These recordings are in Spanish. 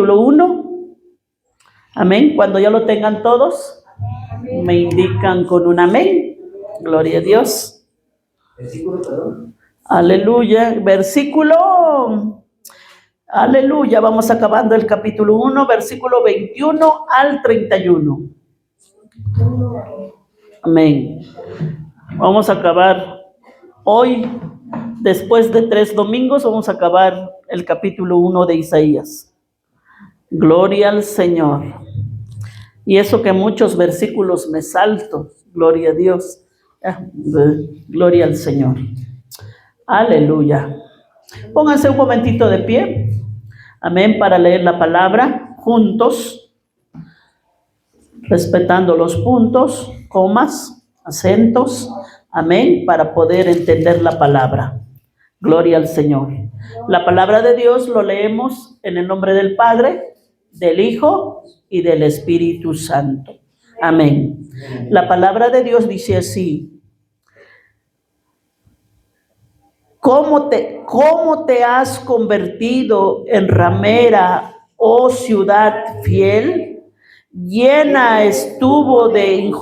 capítulo 1. Amén. Cuando ya lo tengan todos, me indican con un amén. Gloria a Dios. Versículo, perdón. Aleluya. Versículo. Aleluya. Vamos acabando el capítulo 1, versículo 21 al 31. Amén. Vamos a acabar hoy, después de 3 domingos, vamos a acabar el capítulo 1 de Isaías. Gloria al Señor. Y eso que muchos versículos me salto. Gloria a Dios. Gloria al Señor. Aleluya. Pónganse un momentito de pie. Amén, para leer la palabra juntos, respetando los puntos, comas, acentos. Amén, para poder entender la palabra. Gloria al Señor. La palabra de Dios lo leemos en el nombre del Padre, del Hijo y del Espíritu Santo. Amén. La palabra de Dios dice así: ¿Cómo te has convertido en ramera, oh ciudad fiel? Llena estuvo de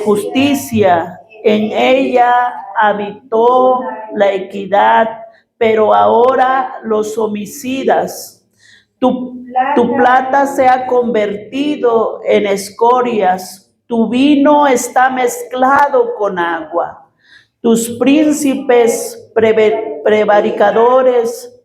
justicia, en ella habitó la equidad, pero ahora los homicidas. Tu plata se ha convertido en escorias, tu vino está mezclado con agua. Tus príncipes prevaricadores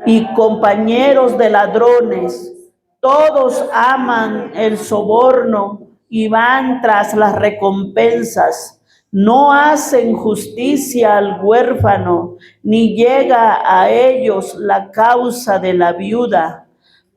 y compañeros de ladrones, todos aman el soborno y van tras las recompensas. No hacen justicia al huérfano, ni llega a ellos la causa de la viuda.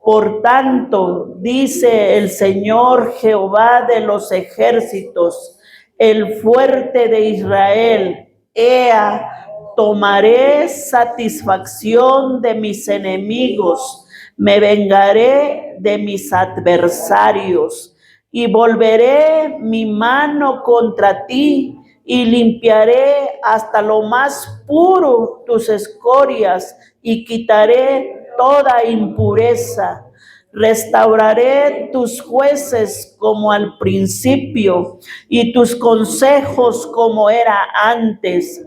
Por tanto, dice el Señor Jehová de los ejércitos, el fuerte de Israel: Ea, tomaré satisfacción de mis enemigos, me vengaré de mis adversarios, y volveré mi mano contra ti, y limpiaré hasta lo más puro tus escorias, y quitaré toda impureza. Restauraré tus jueces como al principio, y tus consejos como era antes.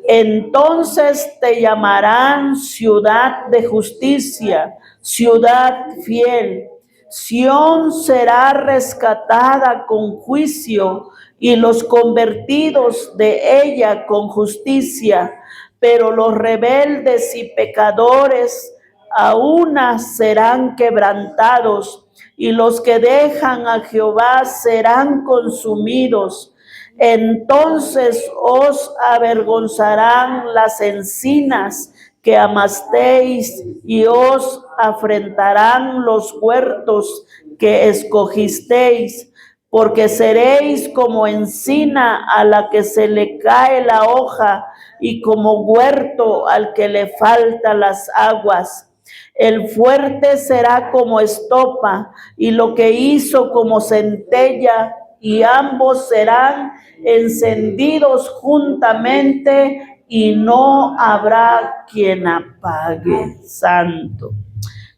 Entonces te llamarán ciudad de justicia, ciudad fiel. Sión será rescatada con juicio, y los convertidos de ella con justicia. Pero los rebeldes y pecadores a una serán quebrantados, y los que dejan a Jehová serán consumidos. Entonces os avergonzarán las encinas que amasteis, y os afrentarán los huertos que escogisteis, porque seréis como encina a la que se le cae la hoja, y como huerto al que le faltan las aguas. El fuerte será como estopa, y lo que hizo como centella, y ambos serán encendidos juntamente, y no habrá quien apague. Santo.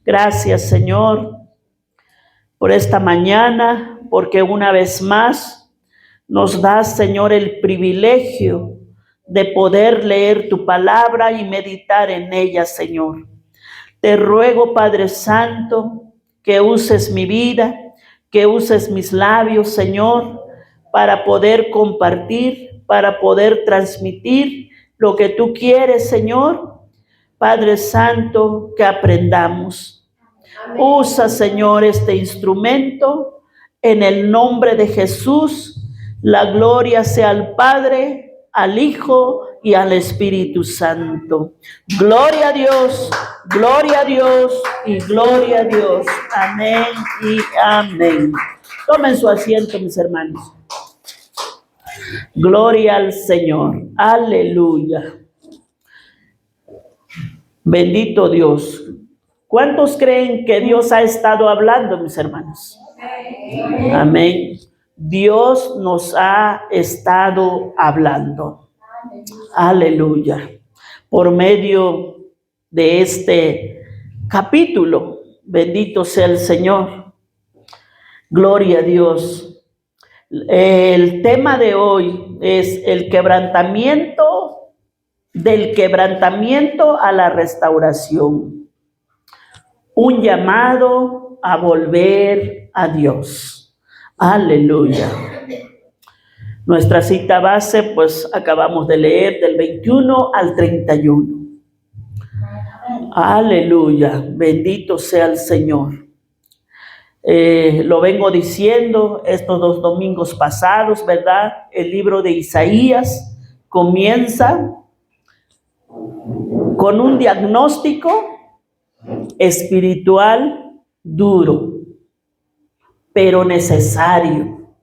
Gracias, Señor, por esta mañana, porque una vez más nos das, Señor, el privilegio de poder leer tu palabra y meditar en ella, Señor. Te ruego, Padre Santo, que uses mi vida, que uses mis labios, Señor, para poder compartir, para poder transmitir lo que tú quieres, Señor. Padre Santo, que aprendamos. Amén. Usa, Señor, este instrumento en el nombre de Jesús. La gloria sea al Padre, al Hijo y al Espíritu Santo. Gloria a Dios y gloria a Dios. Amén y amén. Tomen su asiento, mis hermanos. Gloria al Señor. Aleluya. Bendito Dios. ¿Cuántos creen que Dios ha estado hablando, mis hermanos? Amén. Dios nos ha estado hablando. Aleluya. Por medio de este capítulo, Bendito sea el Señor. Gloria a Dios. El tema de hoy es el quebrantamiento, del quebrantamiento a la restauración. Un llamado a volver a Dios. Aleluya. Nuestra cita base, pues acabamos de leer del 21 al 31. Aleluya, bendito sea el Señor. Lo vengo diciendo estos 2 domingos pasados, ¿verdad? El libro de Isaías comienza con un diagnóstico espiritual duro, pero necesario.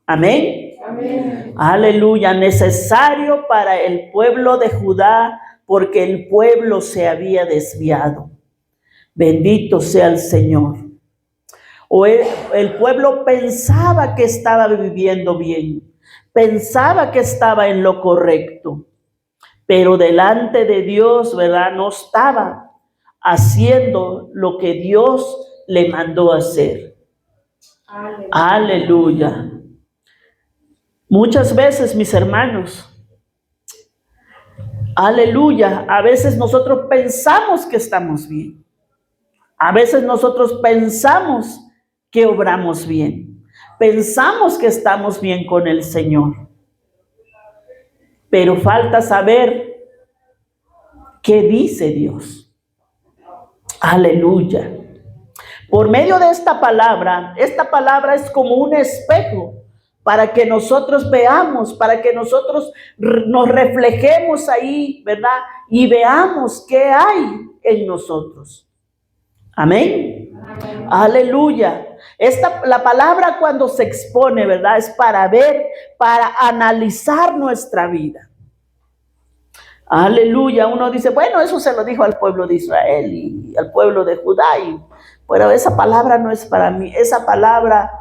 Amén. Amén. Aleluya, necesario para el pueblo de Judá, porque el pueblo se había desviado. Bendito sea el Señor. O el pueblo pensaba que estaba viviendo bien, pensaba que estaba en lo correcto, pero delante de Dios, ¿verdad? No estaba haciendo lo que Dios le mandó hacer. Aleluya. Muchas veces, mis hermanos, aleluya, a veces nosotros pensamos que estamos bien. A veces nosotros pensamos que obramos bien. Pensamos que estamos bien con el Señor. Pero falta saber qué dice Dios. Aleluya. Por medio de esta palabra es como un espejo para que nosotros veamos, para que nosotros nos reflejemos ahí, ¿verdad? Y veamos qué hay en nosotros. Amén. Amén. Aleluya. La palabra cuando se expone, ¿verdad? Es para ver, para analizar nuestra vida. Aleluya. Uno dice, bueno, eso se lo dijo al pueblo de Israel y al pueblo de Judá. Pero esa palabra no es para mí. Esa palabra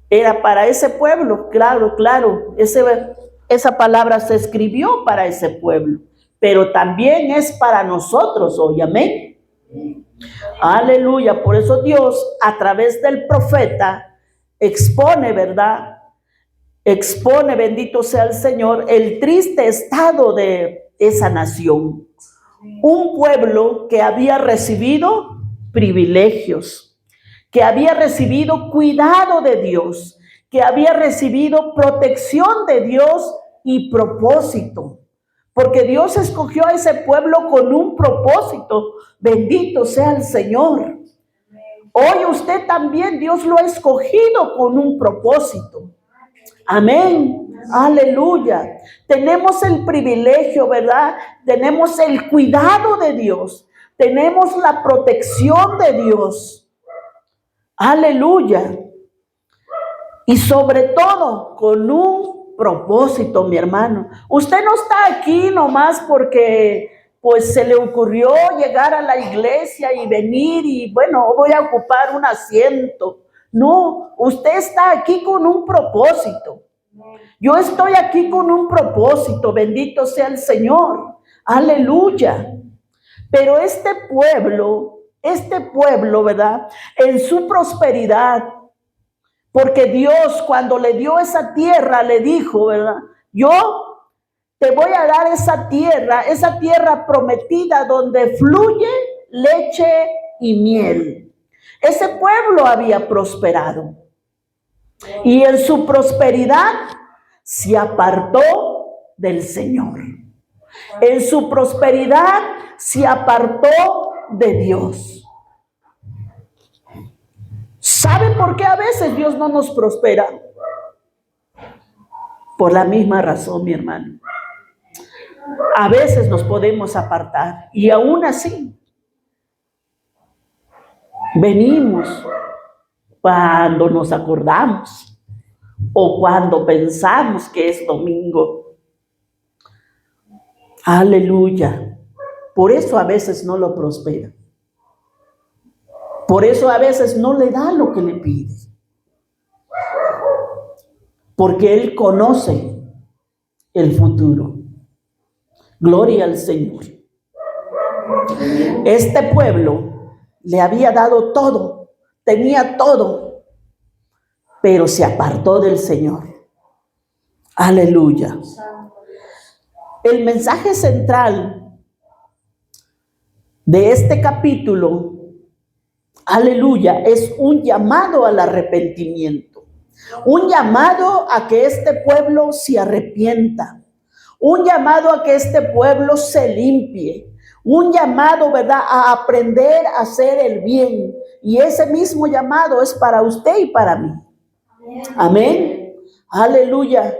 era para ese pueblo. Claro. Esa palabra se escribió para ese pueblo. Pero también es para nosotros hoy. Amén. Aleluya, por eso Dios a través del profeta expone, ¿verdad? Expone, bendito sea el Señor, el triste estado de esa nación. Un pueblo que había recibido privilegios, que había recibido cuidado de Dios, que había recibido protección de Dios y propósito. Porque Dios escogió a ese pueblo con un propósito. Bendito sea el Señor. Hoy usted también, Dios lo ha escogido con un propósito. Amén. Aleluya. Tenemos el privilegio, ¿verdad? Tenemos el cuidado de Dios. Tenemos la protección de Dios. Aleluya. Y sobre todo con un propósito, mi hermano. Usted no está aquí nomás porque pues se le ocurrió llegar a la iglesia y venir y bueno, voy a ocupar un asiento. No, usted está aquí con un propósito. Yo estoy aquí con un propósito, bendito sea el Señor. Aleluya. Pero este pueblo, ¿verdad? En su prosperidad, porque Dios cuando le dio esa tierra le dijo, ¿verdad? Yo te voy a dar esa tierra prometida donde fluye leche y miel. Ese pueblo había prosperado. Y en su prosperidad se apartó del Señor. En su prosperidad se apartó de Dios. ¿Sabe por qué a veces Dios no nos prospera? Por la misma razón, mi hermano. A veces nos podemos apartar y aún así venimos cuando nos acordamos o cuando pensamos que es domingo. Aleluya. Por eso a veces no lo prospera. Por eso a veces no le da lo que le pide. Porque Él conoce el futuro. Gloria al Señor. Este pueblo le había dado todo, tenía todo, pero se apartó del Señor. Aleluya. El mensaje central de este capítulo, aleluya, es un llamado al arrepentimiento. Un llamado a que este pueblo se arrepienta. Un llamado a que este pueblo se limpie. Un llamado, ¿verdad?, a aprender a hacer el bien. Y ese mismo llamado es para usted y para mí. Amén. Aleluya.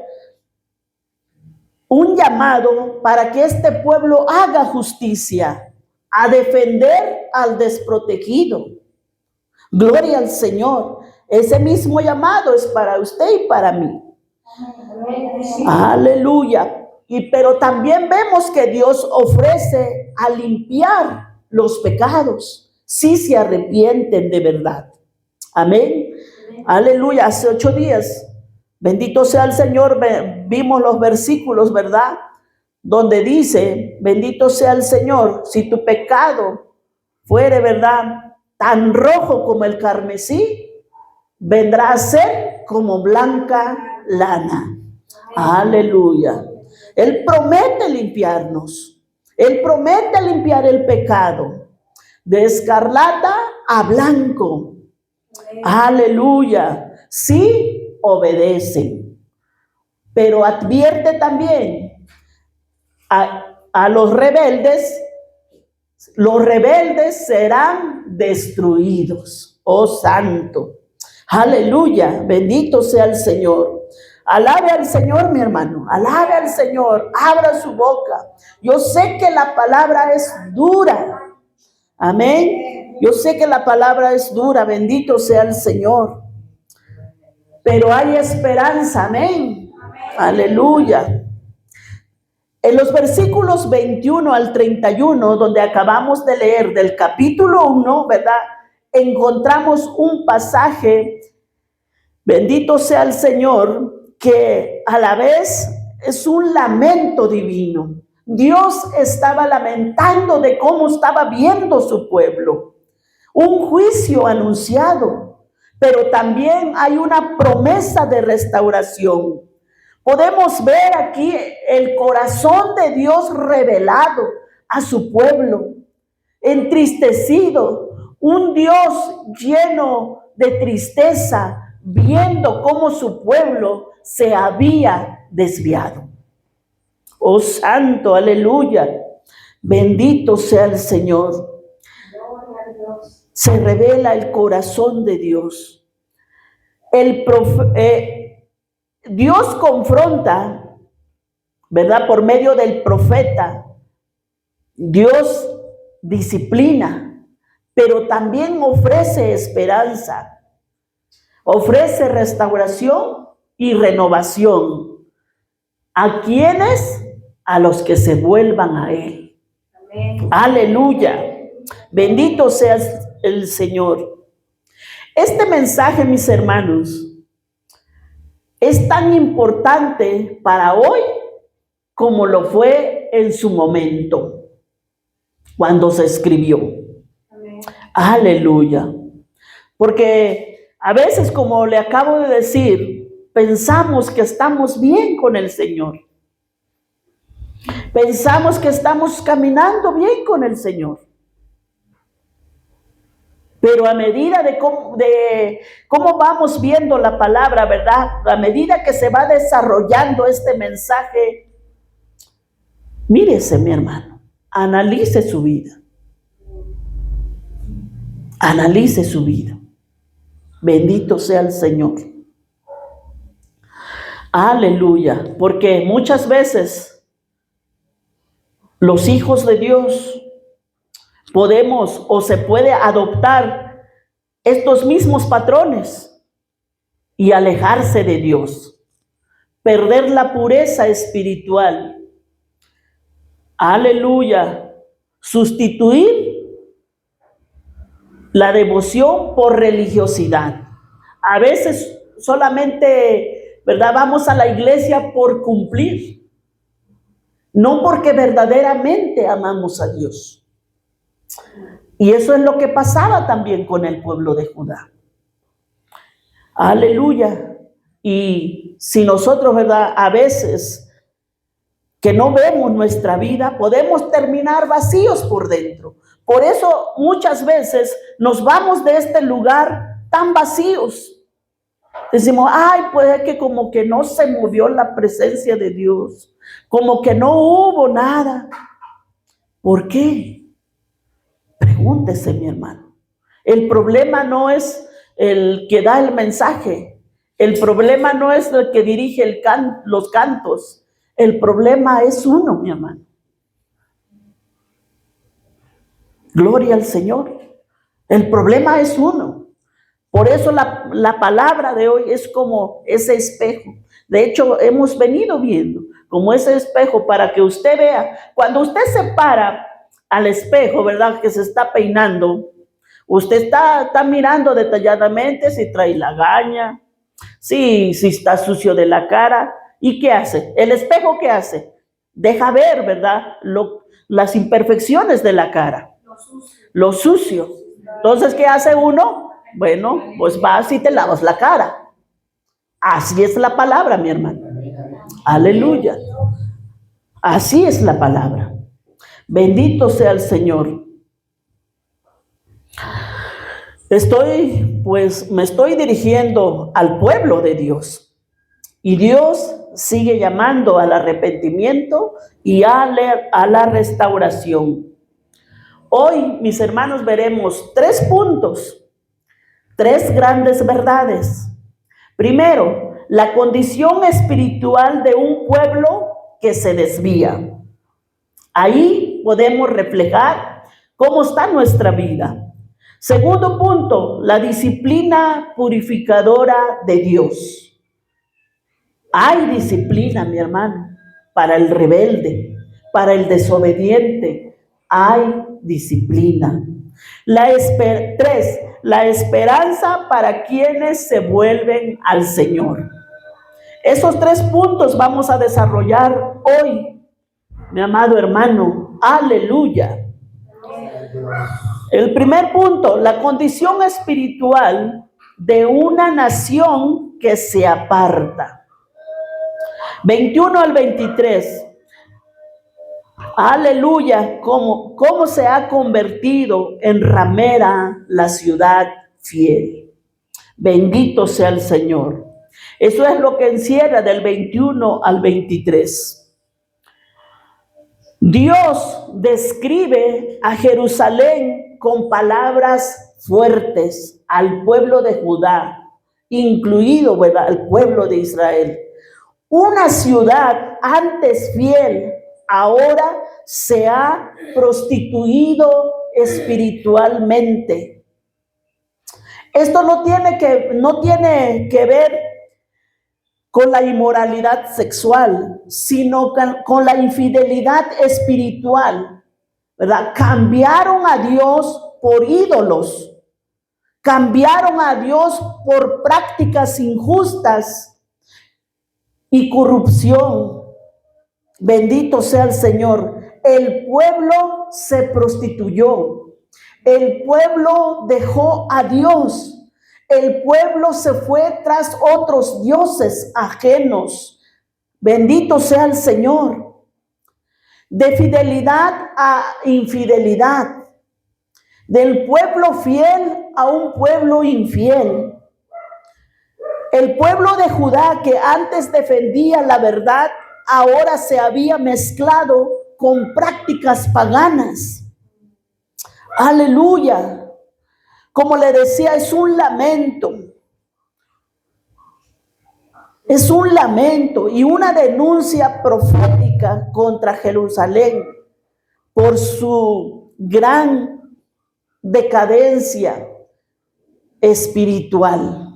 Un llamado para que este pueblo haga justicia, a defender al desprotegido. Gloria al Señor. Ese mismo llamado es para usted y para mí. Aleluya. Pero también vemos que Dios ofrece a limpiar los pecados si se arrepienten de verdad. Amén. Aleluya. Hace 8 días, bendito sea el Señor, vimos los versículos, ¿verdad?, donde dice, bendito sea el Señor, si tu pecado fuere, ¿verdad?, tan rojo como el carmesí, vendrá a ser como blanca lana. Aleluya. Él promete limpiarnos. Él promete limpiar el pecado de escarlata a blanco. Aleluya. Sí obedecen. Pero advierte también a los rebeldes serán destruidos. Oh santo. Aleluya. Bendito sea el Señor. Alabe al Señor, mi hermano. Alabe al Señor. Abra su boca. Yo sé que la palabra es dura. Amén. Yo sé que la palabra es dura. Bendito sea el Señor. Pero hay esperanza. Amén. Aleluya. En los versículos 21 al 31, donde acabamos de leer del capítulo 1, ¿verdad?, encontramos un pasaje, bendito sea el Señor, que a la vez es un lamento divino. Dios estaba lamentando de cómo estaba viendo su pueblo. Un juicio anunciado, pero también hay una promesa de restauración. Podemos ver aquí el corazón de Dios revelado a su pueblo, entristecido, un Dios lleno de tristeza, viendo cómo su pueblo se había desviado. Oh santo, aleluya, bendito sea el Señor. Se revela el corazón de Dios. Dios confronta, ¿verdad?, por medio del profeta. Dios disciplina, pero también ofrece esperanza, ofrece restauración y renovación. ¿A quiénes? A los que se vuelvan a Él. Amén. Aleluya. Bendito sea el Señor. Este mensaje, mis hermanos, es tan importante para hoy como lo fue en su momento, cuando se escribió. Amén. Aleluya. Porque a veces, como le acabo de decir, pensamos que estamos bien con el Señor. Pensamos que estamos caminando bien con el Señor. Pero a medida de cómo vamos viendo la palabra, ¿verdad?, a medida que se va desarrollando este mensaje, mírese, mi hermano, analice su vida. Analice su vida. Bendito sea el Señor. Aleluya. Porque muchas veces los hijos de Dios podemos o se puede adoptar estos mismos patrones y alejarse de Dios, perder la pureza espiritual. Aleluya. Sustituir la devoción por religiosidad. A veces solamente, ¿verdad?, vamos a la iglesia por cumplir, no porque verdaderamente amamos a Dios. Y eso es lo que pasaba también con el pueblo de Judá. Aleluya. Y si nosotros, ¿verdad? A veces que no vemos nuestra vida, podemos terminar vacíos por dentro. Por eso muchas veces nos vamos de este lugar tan vacíos. Decimos, ay, pues es que como que no se movió la presencia de Dios, como que no hubo nada. ¿Por qué? Pregúntese, mi hermano. El problema no es el que da el mensaje. El problema no es el que dirige los cantos. El problema es uno, mi hermano. Gloria al Señor. El problema es uno. Por eso la palabra de hoy es como ese espejo. De hecho, hemos venido viendo como ese espejo para que usted vea. Cuando usted se para al espejo, ¿verdad? Que se está peinando, usted está mirando detalladamente si trae lagaña, si está sucio de la cara. ¿Y qué hace? El espejo, ¿qué hace? Deja ver, ¿verdad? Las imperfecciones de la cara. Lo sucio. Entonces, ¿qué hace uno? Bueno, pues vas y te lavas la cara. Así es la palabra, mi hermano. Aleluya. Así es la palabra. Bendito sea el Señor. Me estoy dirigiendo al pueblo de Dios. Y Dios sigue llamando al arrepentimiento y a la restauración. Hoy, mis hermanos, veremos 3 puntos, 3 grandes verdades. Primero, la condición espiritual de un pueblo que se desvía. Ahí podemos reflejar cómo está nuestra vida. Segundo punto, la disciplina purificadora de Dios. Hay disciplina, mi hermano, para el rebelde, para el desobediente. Hay disciplina. 3, la esperanza para quienes se vuelven al Señor. Esos 3 puntos vamos a desarrollar hoy, mi amado hermano. Aleluya. El primer punto, la condición espiritual de una nación que se aparta. 21 al 23. Aleluya, cómo se ha convertido en ramera la ciudad fiel. Bendito sea el Señor. Eso es lo que encierra del 21 al 23. Dios describe a Jerusalén con palabras fuertes al pueblo de Judá, incluido, ¿verdad?, el pueblo de Israel. Una ciudad antes fiel, ahora se ha prostituido espiritualmente. Esto no tiene que ver con la inmoralidad sexual, sino con la infidelidad espiritual, ¿verdad? Cambiaron a Dios por ídolos, cambiaron a Dios por prácticas injustas y corrupción. Bendito sea el Señor. El pueblo se prostituyó, el pueblo dejó a Dios. El pueblo se fue tras otros dioses ajenos. Bendito sea el Señor. De fidelidad a infidelidad. Del pueblo fiel a un pueblo infiel. El pueblo de Judá, que antes defendía la verdad, ahora se había mezclado con prácticas paganas. Aleluya. Como le decía, es un lamento. Es un lamento y una denuncia profética contra Jerusalén por su gran decadencia espiritual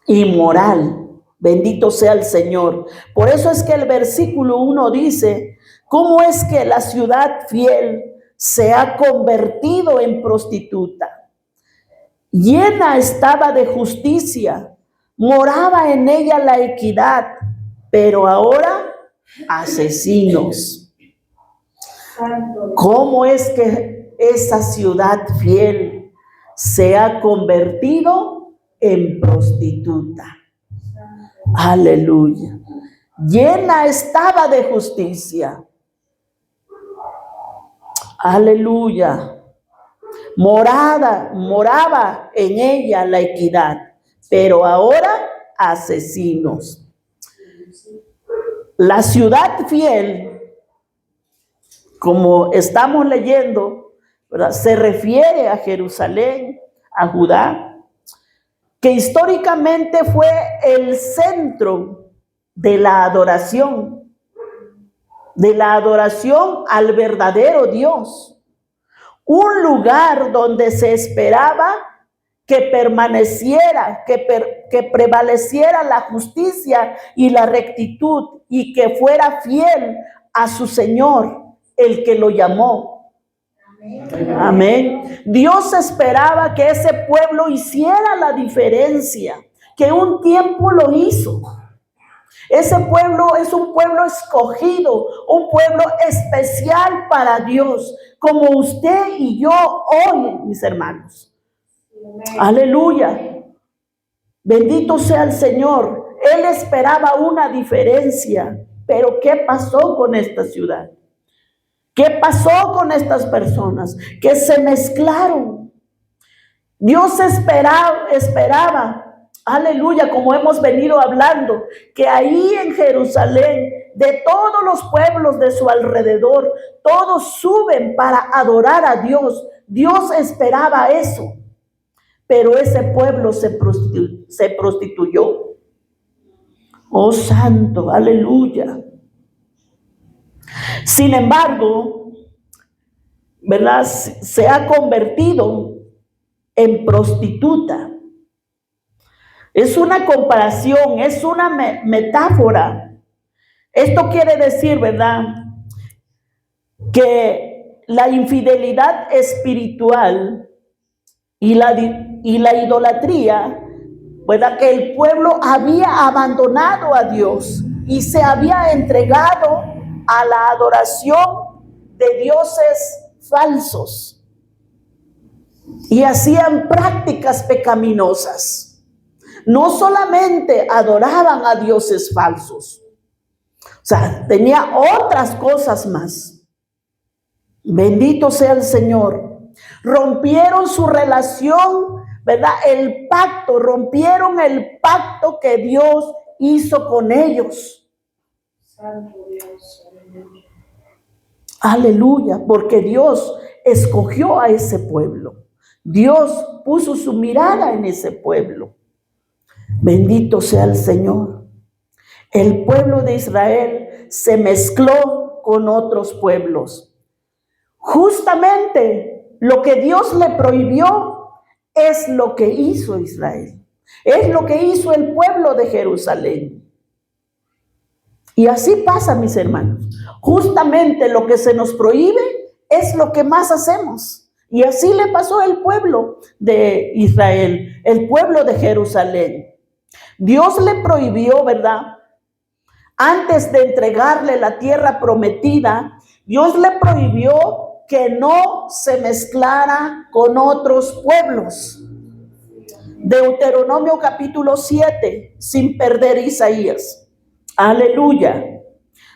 y moral. Bendito sea el Señor. Por eso es que el versículo 1 dice, ¿cómo es que la ciudad fiel se ha convertido en prostituta? Llena estaba de justicia, moraba en ella la equidad, pero ahora asesinos. ¿Cómo es que esa ciudad fiel se ha convertido en prostituta. Aleluya. Llena estaba de justicia. Aleluya. Moraba en ella la equidad, pero ahora asesinos. La ciudad fiel, como estamos leyendo, ¿verdad?, se refiere a Jerusalén, a Judá, que históricamente fue el centro de la adoración al verdadero Dios. Un lugar donde se esperaba que permaneciera, que prevaleciera la justicia y la rectitud y que fuera fiel a su Señor, el que lo llamó. Amén. Dios esperaba que ese pueblo hiciera la diferencia, que un tiempo lo hizo. Ese pueblo es un pueblo escogido, un pueblo especial para Dios, como usted y yo hoy, mis hermanos. Aleluya. Bendito sea el Señor. Él esperaba una diferencia, pero ¿qué pasó con esta ciudad? ¿Qué pasó con estas personas? Que se mezclaron. Dios esperaba, aleluya, como hemos venido hablando, que ahí en Jerusalén, de todos los pueblos de su alrededor, todos suben para adorar a Dios. Dios esperaba eso, pero ese pueblo se prostituyó. Oh santo, aleluya. Sin embargo, ¿verdad?, se ha convertido en prostituta. Es una comparación, es una metáfora. Esto quiere decir, ¿verdad?, que la infidelidad espiritual y la idolatría, ¿verdad?, que el pueblo había abandonado a Dios y se había entregado a la adoración de dioses falsos y hacían prácticas pecaminosas. No solamente adoraban a dioses falsos, o sea, tenía otras cosas más. Bendito sea el Señor. Rompieron su relación, ¿verdad?, rompieron el pacto que Dios hizo con ellos. Santo Dios. Aleluya, porque Dios escogió a ese pueblo. Dios puso su mirada en ese pueblo. Bendito sea el Señor. El pueblo de Israel se mezcló con otros pueblos. Justamente lo que Dios le prohibió es lo que hizo Israel. Es lo que hizo el pueblo de Jerusalén. Y así pasa, mis hermanos. Justamente lo que se nos prohíbe es lo que más hacemos. Y así le pasó al pueblo de Israel, el pueblo de Jerusalén. Dios le prohibió, ¿verdad?, antes de entregarle la tierra prometida, Dios le prohibió que no se mezclara con otros pueblos. Deuteronomio capítulo 7, sin perder Isaías. Aleluya.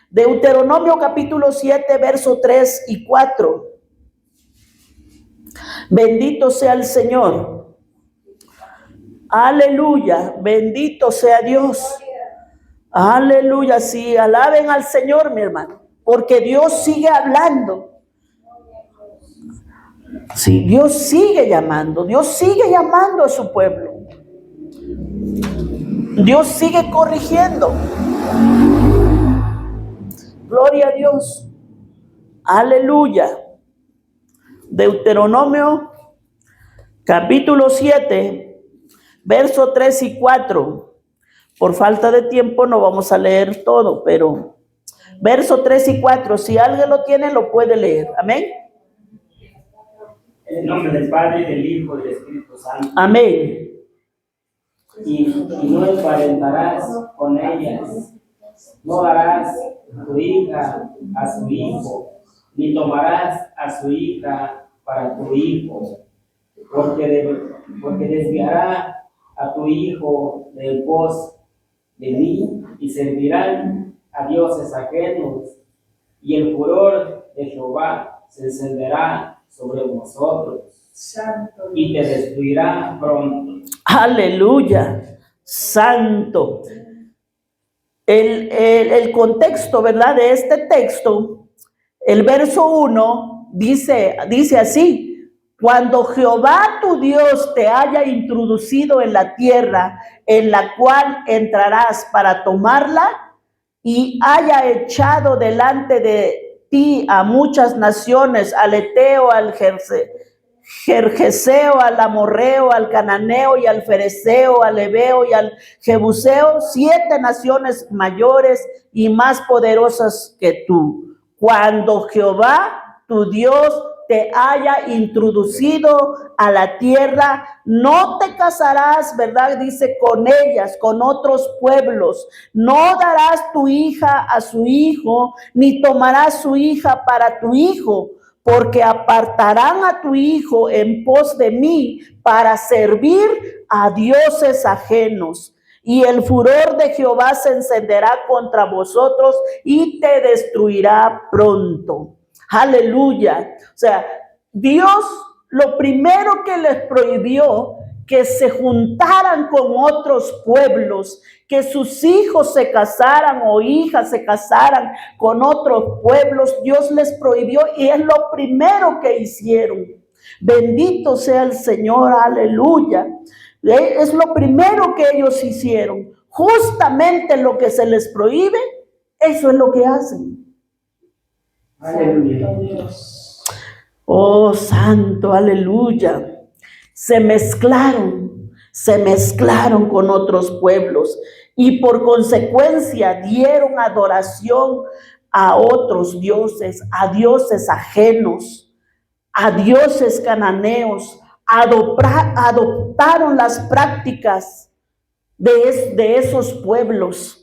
Deuteronomio capítulo 7, verso 3 y 4. Bendito sea el Señor. Aleluya. Bendito sea Dios. Aleluya. Sí, alaben al Señor, mi hermano, porque Dios sigue hablando. Sí, Dios sigue llamando a su pueblo. Dios sigue corrigiendo. Gloria a Dios. Aleluya. Deuteronomio capítulo 7, verso 3 y 4. Por falta de tiempo no vamos a leer todo, pero verso 3 y 4, si alguien lo tiene, lo puede leer. Amén. En el nombre del Padre, del Hijo y del Espíritu Santo. Amén. Y no emparentarás con ellas, no darás tu hija a su hijo, ni tomarás a su hija para tu hijo, porque desviará a tu hijo del pos de mí y servirán a dioses ajenos, y el furor de Jehová se encenderá sobre vosotros y te destruirá pronto. Aleluya, santo. El contexto, ¿verdad? De este texto, el verso 1 dice así: cuando Jehová tu Dios te haya introducido en la tierra en la cual entrarás para tomarla, y haya echado delante de ti a muchas naciones, al Eteo, al Gergeseo, al Amorreo, al Cananeo y al Fereceo, al Ebeo y al Jebuseo, 7 naciones mayores y más poderosas que tú. Cuando Jehová tu Dios te haya introducido a la tierra, no te casarás, ¿verdad? Dice, con ellas, con otros pueblos. No darás tu hija a su hijo, ni tomarás su hija para tu hijo, porque apartarán a tu hijo en pos de mí para servir a dioses ajenos. Y el furor de Jehová se encenderá contra vosotros y te destruirá pronto. Aleluya. O sea, Dios lo primero que les prohibió que se juntaran con otros pueblos, que sus hijos se casaran o hijas se casaran con otros pueblos. Dios les prohibió y es lo primero que hicieron. Bendito sea el Señor, aleluya. Es lo primero que ellos hicieron. Justamente lo que se les prohíbe, eso es lo que hacen. Aleluya. Oh, santo, aleluya. Se mezclaron con otros pueblos y por consecuencia dieron adoración a otros dioses, a dioses ajenos, a dioses cananeos. Adoptaron las prácticas de esos pueblos.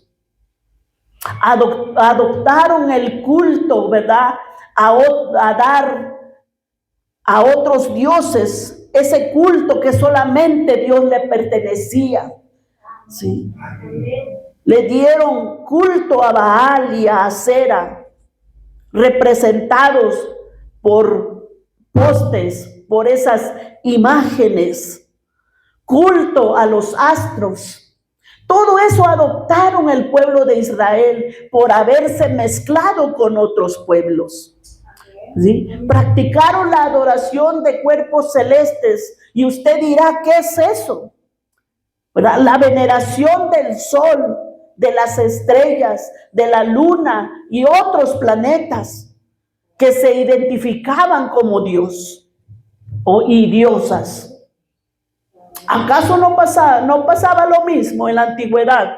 Adoptaron el culto, ¿verdad? A dar a otros dioses ese culto que solamente Dios le pertenecía. Sí. Le dieron culto a Baal y a Acera, representados por postes, por esas imágenes. Culto a los astros. Todo eso adoptaron el pueblo de Israel por haberse mezclado con otros pueblos. ¿Sí? Practicaron la adoración de cuerpos celestes. Y usted dirá, ¿qué es eso? ¿Verdad? La veneración del sol, de las estrellas, de la luna y otros planetas que se identificaban como Dios y diosas. ¿Acaso no pasaba lo mismo en la antigüedad?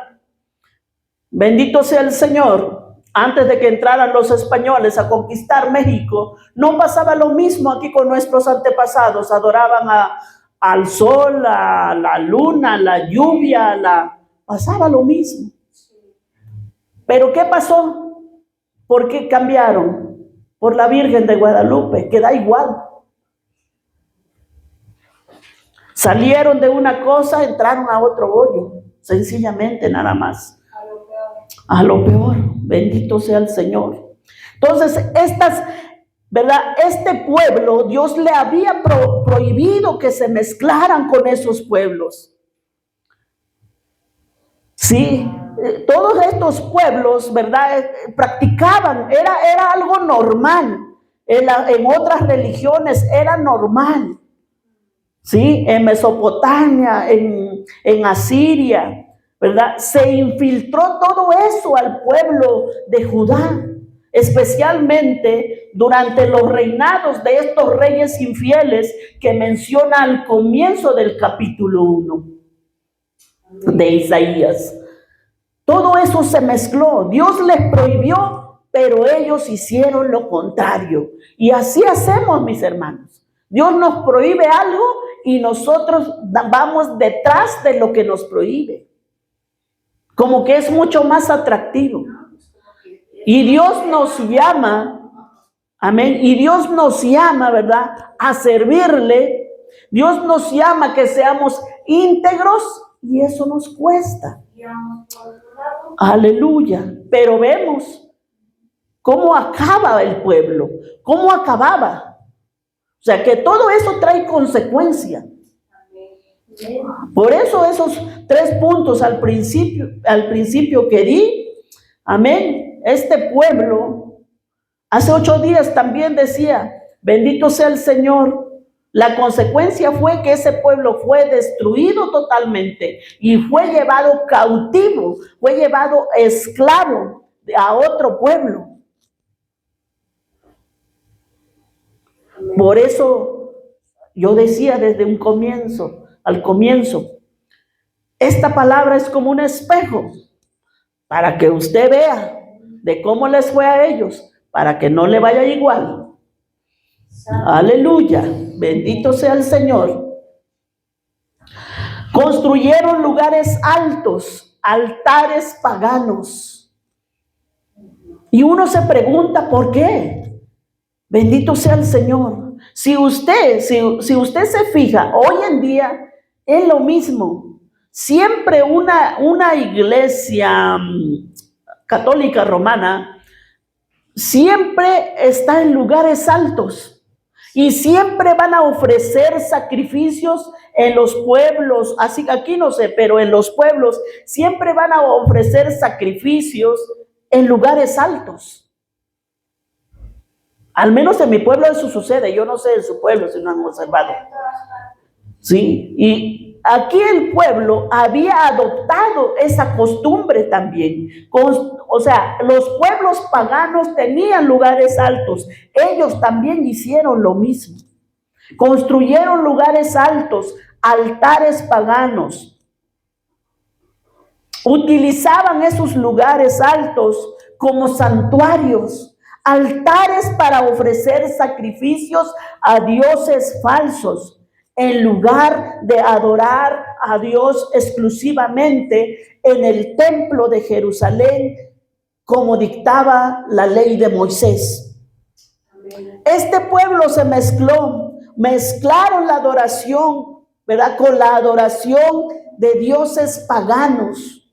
Bendito sea el Señor. Antes de que entraran los españoles a conquistar México, no pasaba lo mismo aquí con nuestros antepasados. Adoraban al sol, a la luna, a la lluvia, pasaba lo mismo. Pero ¿qué pasó? ¿Por qué cambiaron? Por la Virgen de Guadalupe, que da igual. Salieron de una cosa, entraron a otro hoyo, sencillamente nada más. A lo peor, bendito sea el Señor. Entonces, ¿verdad? Este pueblo, Dios le había prohibido que se mezclaran con esos pueblos. Sí, todos estos pueblos, ¿verdad? Practicaban, era algo normal. En otras religiones era normal. Sí, en Mesopotamia, en Asiria, ¿verdad? Se infiltró todo eso al pueblo de Judá, especialmente durante los reinados de estos reyes infieles que menciona al comienzo del capítulo 1 de Isaías. Todo eso se mezcló. Dios les prohibió, pero ellos hicieron lo contrario. Y así hacemos, mis hermanos. Dios nos prohíbe algo y nosotros vamos detrás de lo que nos prohíbe. Como que es mucho más atractivo. Y Dios nos llama Amén. Y Dios nos llama, ¿verdad?, a servirle. Dios nos llama a que seamos íntegros y eso nos cuesta. Aleluya. Pero vemos cómo acaba el pueblo, cómo acababa. O sea, que todo eso trae consecuencia. Por eso esos 3 puntos al principio que di, amén, este pueblo, hace 8 días también decía, bendito sea el Señor. La consecuencia fue que ese pueblo fue destruido totalmente y fue llevado cautivo, fue llevado esclavo a otro pueblo. Por eso yo decía desde un comienzo, al comienzo, esta palabra es como un espejo para que usted vea de cómo les fue a ellos, para que no le vaya igual. Aleluya, bendito sea el Señor. Construyeron lugares altos, altares paganos. Y uno se pregunta, ¿por qué? Bendito sea el Señor. Si usted se fija, hoy en día es lo mismo. Siempre una iglesia católica romana siempre está en lugares altos y siempre van a ofrecer sacrificios en los pueblos. Así que aquí no sé, pero en los pueblos siempre van a ofrecer sacrificios en lugares altos. Al menos en mi pueblo eso sucede. Yo no sé en su pueblo si no han observado. Sí, y aquí el pueblo había adoptado esa costumbre también. O sea, los pueblos paganos tenían lugares altos. Ellos también hicieron lo mismo. Construyeron lugares altos, altares paganos. Utilizaban esos lugares altos como santuarios. Altares para ofrecer sacrificios a dioses falsos, en lugar de adorar a Dios exclusivamente en el templo de Jerusalén, como dictaba la ley de Moisés. Este pueblo se mezclaron la adoración, ¿verdad?, con la adoración de dioses paganos.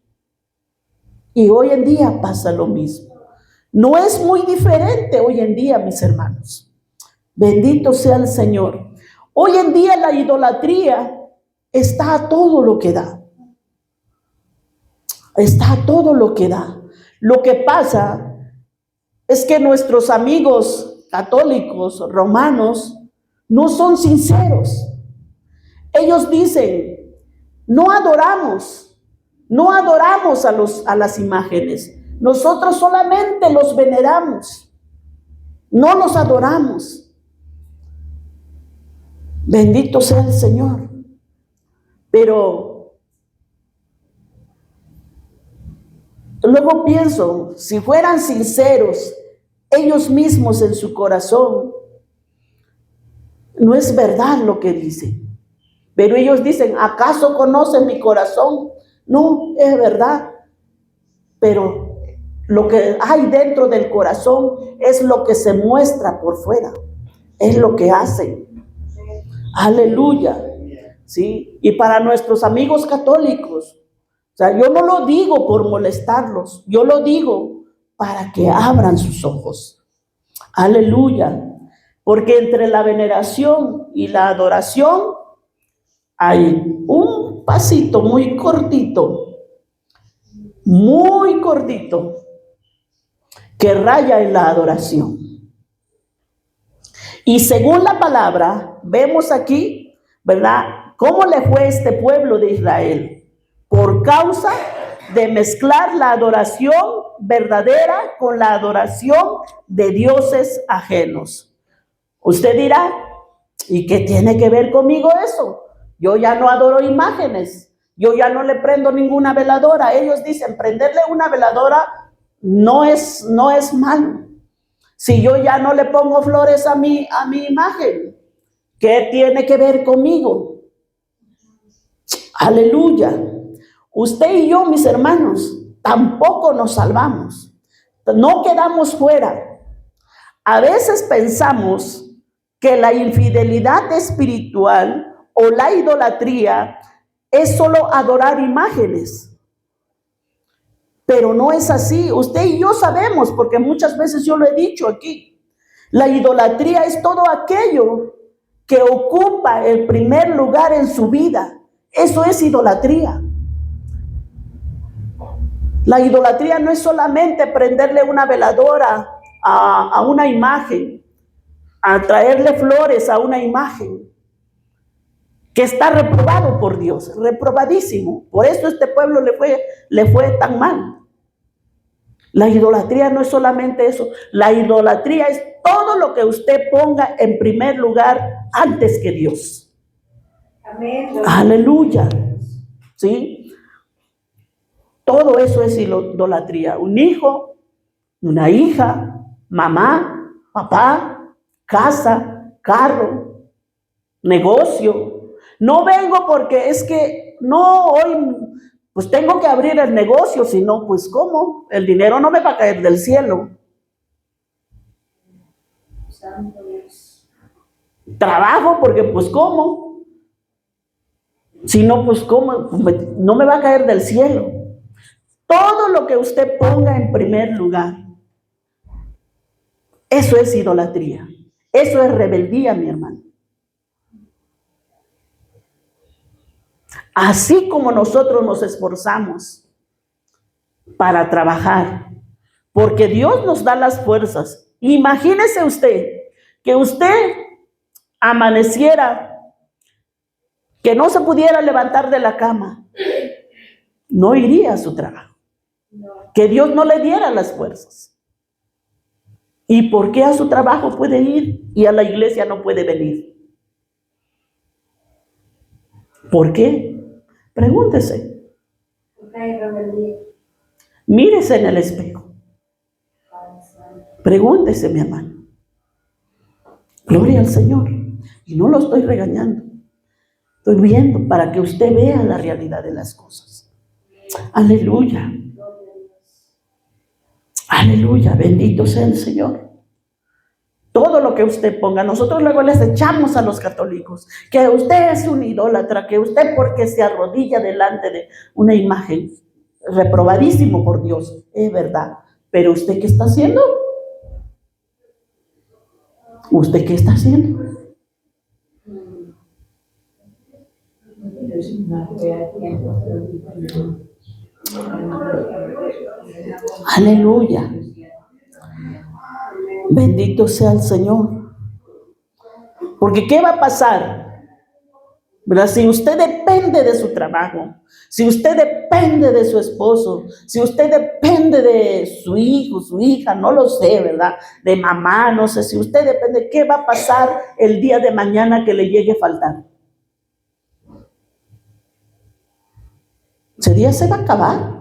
Y hoy en día pasa lo mismo. No es muy diferente hoy en día, mis hermanos. Bendito sea el Señor. Hoy en día la idolatría está a todo lo que da. Está a todo lo que da. Lo que pasa es que nuestros amigos católicos, romanos, no son sinceros. Ellos dicen, no adoramos a las imágenes. Nosotros solamente los veneramos, no los adoramos. Bendito sea el Señor. Pero luego pienso, si fueran sinceros ellos mismos en su corazón, no es verdad lo que dicen. Pero ellos dicen, ¿acaso conocen mi corazón? No, es verdad. Pero lo que hay dentro del corazón es lo que se muestra por fuera. Es lo que hacen. Aleluya. ¿Sí? Y para nuestros amigos católicos, o sea, yo no lo digo por molestarlos, yo lo digo para que abran sus ojos. Aleluya. Porque entre la veneración y la adoración hay un pasito muy cortito, que raya en la adoración. Y según la palabra, vemos aquí, ¿verdad?, cómo le fue a este pueblo de Israel por causa de mezclar la adoración verdadera con la adoración de dioses ajenos. Usted dirá, ¿y qué tiene que ver conmigo eso? Yo ya no adoro imágenes, yo ya no le prendo ninguna veladora. Ellos dicen, prenderle una veladora no es malo. Si yo ya no le pongo flores a mi imagen, ¿qué tiene que ver conmigo? Aleluya. Usted y yo, mis hermanos, tampoco nos salvamos. No quedamos fuera. A veces pensamos que la infidelidad espiritual o la idolatría es solo adorar imágenes. Pero no es así. Usted y yo sabemos, porque muchas veces yo lo he dicho aquí. La idolatría es todo aquello que ocupa el primer lugar en su vida. Eso es idolatría. La idolatría no es solamente prenderle una veladora a una imagen, a traerle flores a una imagen, que está reprobado por Dios, reprobadísimo. Por eso este pueblo le fue tan mal. La idolatría no es solamente eso. La idolatría es todo lo que usted ponga en primer lugar antes que Dios. Amén. Aleluya. ¿Sí? Todo eso es idolatría. Un hijo, una hija, mamá, papá, casa, carro, negocio. No vengo porque es que no, hoy pues tengo que abrir el negocio, si no, pues ¿cómo? El dinero no me va a caer del cielo. Santo Dios. Trabajo porque pues ¿cómo? Si no, pues ¿cómo? No me va a caer del cielo. Todo lo que usted ponga en primer lugar, eso es idolatría. Eso es rebeldía, mi hermano. Así como nosotros nos esforzamos para trabajar, porque Dios nos da las fuerzas. Imagínese usted que usted amaneciera, que no se pudiera levantar de la cama, no iría a su trabajo. Que Dios no le diera las fuerzas. ¿Y por qué a su trabajo puede ir y a la iglesia no puede venir? ¿Por qué? Pregúntese. Mírese en el espejo. Pregúntese, mi hermano. Gloria al Señor. Y no lo estoy regañando. Estoy viendo para que usted vea la realidad de las cosas. Aleluya. Aleluya. Bendito sea el Señor. Todo lo que usted ponga, nosotros luego les echamos a los católicos que usted es un idólatra, que usted porque se arrodilla delante de una imagen, reprobadísimo por Dios, es verdad. Pero ¿usted qué está haciendo? ¿Usted qué está haciendo? Aleluya. Bendito sea el Señor. Porque ¿qué va a pasar? ¿Verdad? Si usted depende de su trabajo, si usted depende de su esposo, si usted depende de su hijo, su hija, no lo sé, ¿verdad? De mamá, no sé, si usted depende, ¿qué va a pasar el día de mañana que le llegue a faltar? Ese día se va a acabar.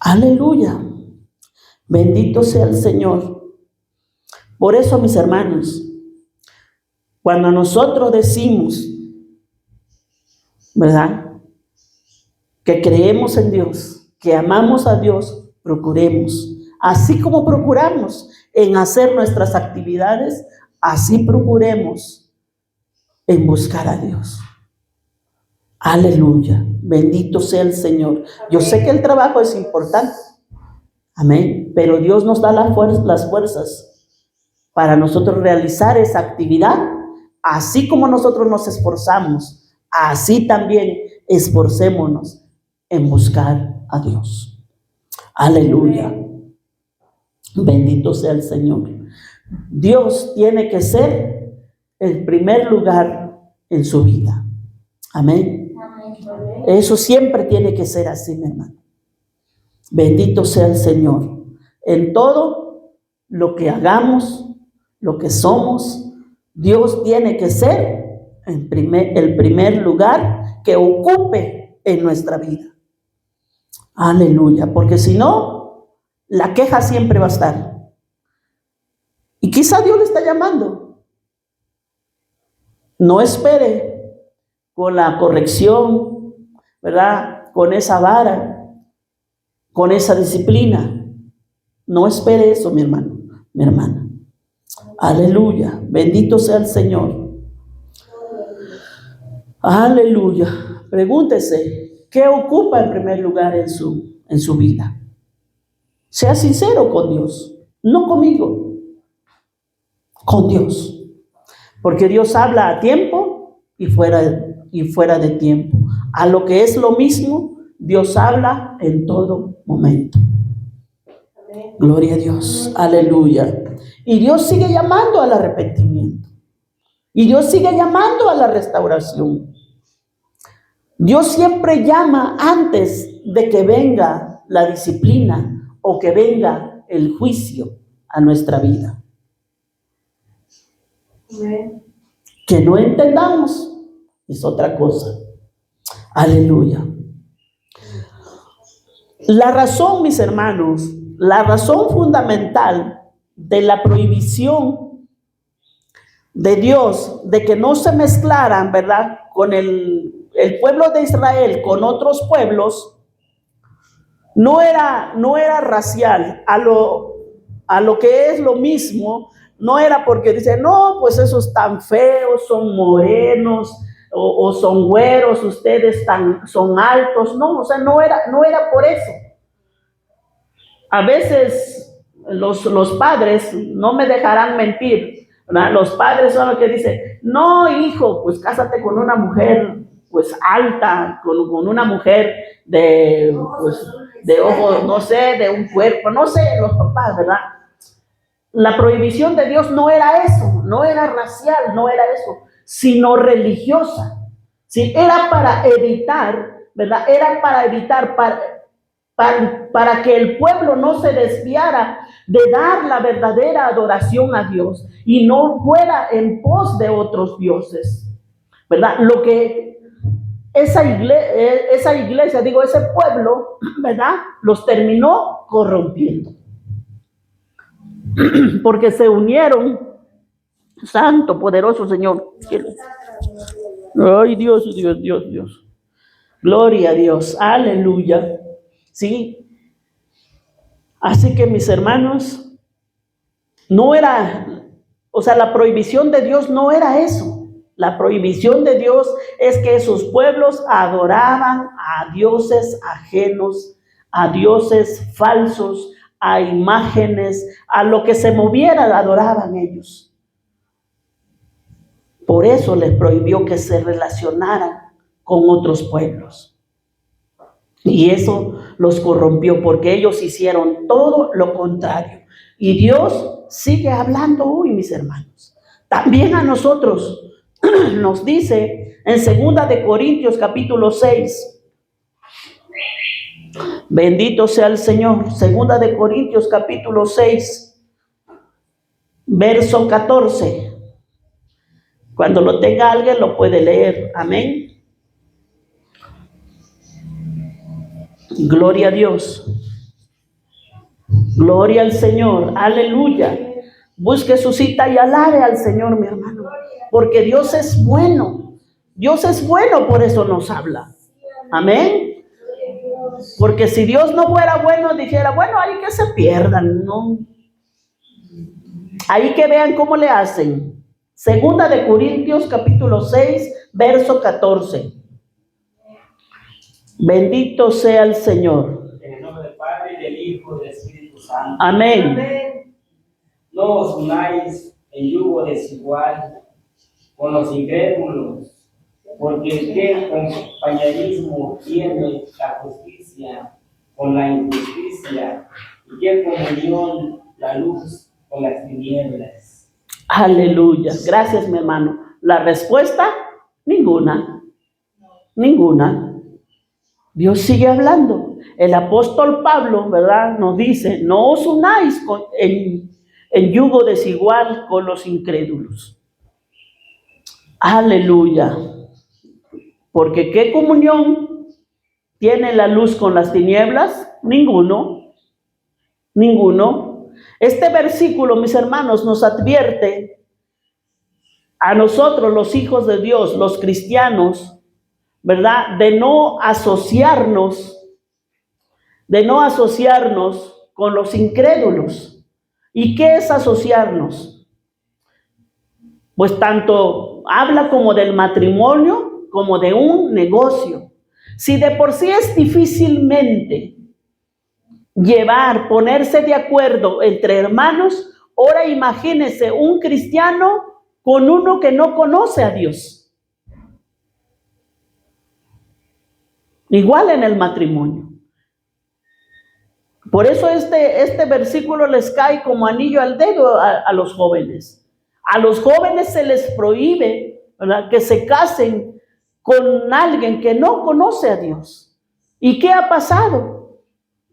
Aleluya. Bendito sea el Señor. Por eso, mis hermanos, cuando nosotros decimos, ¿verdad?, que creemos en Dios, que amamos a Dios, procuremos, así como procuramos en hacer nuestras actividades, así procuremos en buscar a Dios. Aleluya. Bendito sea el Señor. Yo sé que el trabajo es importante. Amén. Pero Dios nos da las fuerzas para nosotros realizar esa actividad. Así como nosotros nos esforzamos, así también esforcémonos en buscar a Dios. Aleluya. Bendito sea el Señor. Dios tiene que ser el primer lugar en su vida. Amén. Eso siempre tiene que ser así, mi hermano. Bendito sea el Señor. En todo lo que hagamos, lo que somos, Dios tiene que ser el primer lugar que ocupe en nuestra vida. Aleluya. Porque si no, la queja siempre va a estar. Y quizá Dios le está llamando. No espere con la corrección, ¿verdad? Con esa vara, con esa disciplina. No espere eso, mi hermano, mi hermana. Aleluya. Bendito sea el Señor. Aleluya. Pregúntese, ¿qué ocupa en primer lugar en su vida? Sea sincero con Dios, no conmigo, con Dios. Porque Dios habla a tiempo y fuera de tiempo. A lo que es lo mismo, Dios habla en todo momento. Gloria a Dios. Aleluya. Y Dios sigue llamando al arrepentimiento. Y Dios sigue llamando a la restauración. Dios siempre llama antes de que venga la disciplina o que venga el juicio a nuestra vida. Amén. Que no entendamos es otra cosa. Aleluya. La razón, mis hermanos, la razón fundamental de la prohibición de Dios de que no se mezclaran, ¿verdad?, con el pueblo de Israel con otros pueblos, no era racial. A lo que es lo mismo, no era porque dice, no, pues esos tan feos, son morenos, o son güeros, ustedes son altos. No, o sea, no era por eso. A veces los padres, no me dejarán mentir, ¿verdad? Los padres son los que dicen, no, hijo, pues cásate con una mujer pues alta, con una mujer de ojos, no sé, de un cuerpo, no sé, los papás, ¿verdad? La prohibición de Dios no era eso, no era racial, no era eso, sino religiosa. Sí, era para evitar, ¿verdad? Era para evitar, para que el pueblo no se desviara de dar la verdadera adoración a Dios y no fuera en pos de otros dioses, ¿verdad? Lo que esa iglesia, ese pueblo, ¿verdad?, los terminó corrompiendo. Porque se unieron, santo, poderoso Señor. Ay, Dios. Gloria a Dios, aleluya. Sí. Así que, mis hermanos, la prohibición de Dios no era eso. La prohibición de Dios es que esos pueblos adoraban a dioses ajenos, a dioses falsos, a imágenes, a lo que se moviera, adoraban ellos. Por eso les prohibió que se relacionaran con otros pueblos. Y eso los corrompió porque ellos hicieron todo lo contrario. Y Dios sigue hablando hoy, mis hermanos. También a nosotros nos dice en 2 de Corintios capítulo 6. Bendito sea el Señor. 2 de Corintios capítulo 6, verso 14. Cuando lo tenga alguien lo puede leer. Amén. Gloria a Dios. Gloria al Señor. Aleluya. Busque su cita y alabe al Señor, mi hermano. Porque Dios es bueno. Dios es bueno, por eso nos habla. Amén. Porque si Dios no fuera bueno, dijera, bueno, ahí que se pierdan, ¿no? Ahí que vean cómo le hacen. 2 de Corintios capítulo 6, verso 14. Bendito sea el Señor. En el nombre del Padre, y del Hijo, y del Espíritu Santo. Amén. No os unáis en yugo desigual con los incrédulos, porque qué compañerismo tiene la justicia con la injusticia, y qué comunión la luz con las tinieblas. Aleluya. Gracias, mi hermano. La respuesta, ninguna. Dios sigue hablando. El apóstol Pablo, ¿verdad?, nos dice, no os unáis en yugo desigual con los incrédulos. Aleluya. Porque ¿qué comunión tiene la luz con las tinieblas? Ninguno. Este versículo, mis hermanos, nos advierte a nosotros, los hijos de Dios, los cristianos, ¿verdad?, de no asociarnos con los incrédulos. ¿Y qué es asociarnos? Pues tanto habla como del matrimonio como de un negocio. Si de por sí es difícilmente ponerse de acuerdo entre hermanos, ahora imagínese un cristiano con uno que no conoce a Dios. Igual en el matrimonio. Por eso este versículo les cae como anillo al dedo a los jóvenes. A los jóvenes se les prohíbe, ¿verdad?, que se casen con alguien que no conoce a Dios. ¿Y qué ha pasado?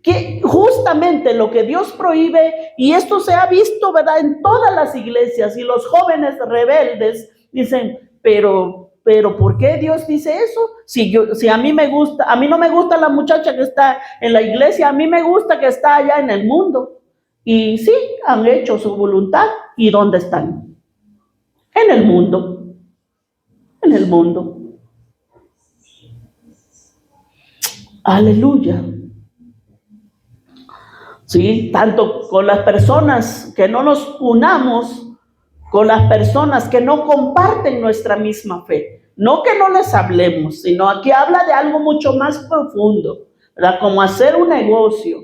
Que justamente lo que Dios prohíbe, y esto se ha visto, ¿verdad?, en todas las iglesias, y los jóvenes rebeldes dicen, pero ¿por qué Dios dice eso? Si a mí no me gusta la muchacha que está en la iglesia, a mí me gusta que está allá en el mundo. Y sí, han hecho su voluntad. ¿Y dónde están? En el mundo. En el mundo. Aleluya. Sí, tanto con las personas que no nos unamos, con las personas que no comparten nuestra misma fe. No que no les hablemos, sino aquí habla de algo mucho más profundo, ¿verdad? Como hacer un negocio.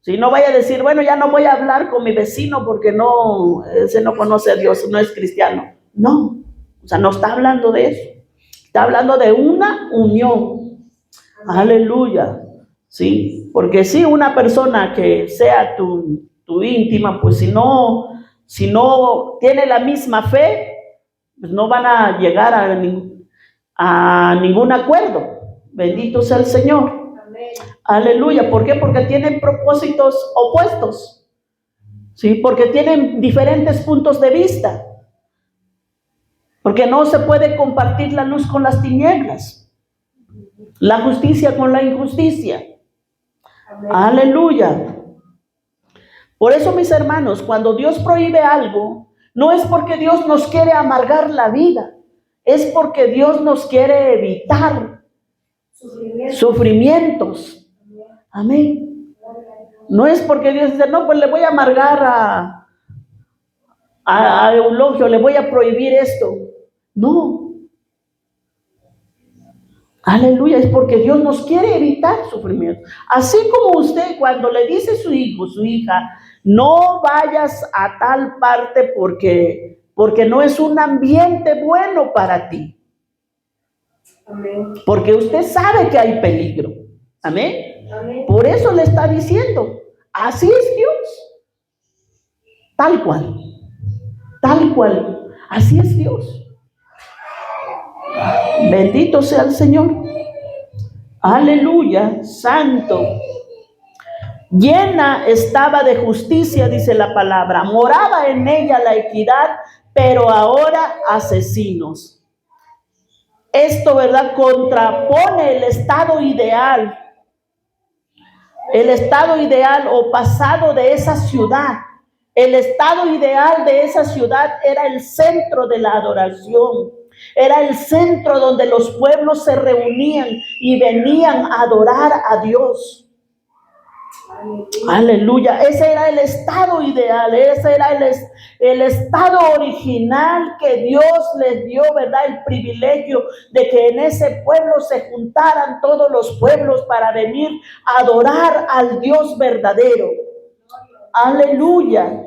Si no vaya a decir, bueno, ya no voy a hablar con mi vecino porque ese no conoce a Dios, no es cristiano. No, o sea, no está hablando de eso. Está hablando de una unión. Aleluya. Sí, porque si una persona que sea tu íntima, pues si no tiene la misma fe, pues no van a llegar a ningún acuerdo. Bendito sea el Señor. Amén. Aleluya. ¿Por qué? Porque tienen propósitos opuestos. Sí, porque tienen diferentes puntos de vista. Porque no se puede compartir la luz con las tinieblas, la justicia con la injusticia. Amén. Aleluya. Por eso, mis hermanos, cuando Dios prohíbe algo, no es porque Dios nos quiere amargar la vida, es porque Dios nos quiere evitar sufrimientos. Amén. No es porque Dios dice, no, pues le voy a amargar a Eulogio, le voy a prohibir esto. No. Aleluya, es porque Dios nos quiere evitar sufrimiento. Así como usted cuando le dice a su hijo, su hija, no vayas a tal parte porque no es un ambiente bueno para ti. Amén. Porque usted sabe que hay peligro. Amén. Amén. Por eso le está diciendo, así es Dios. Tal cual. Tal cual. Así es Dios. Bendito sea el Señor. Aleluya, santo. Llena estaba de justicia, dice la palabra. Moraba en ella la equidad, pero ahora asesinos. Esto, ¿verdad?, contrapone el estado ideal o pasado de esa ciudad. El estado ideal de esa ciudad era el centro de la adoración. Era el centro donde los pueblos se reunían y venían a adorar a Dios. Aleluya. Ese era el estado ideal, ese era el estado original que Dios les dio, ¿verdad? El privilegio de que en ese pueblo se juntaran todos los pueblos para venir a adorar al Dios verdadero. Aleluya.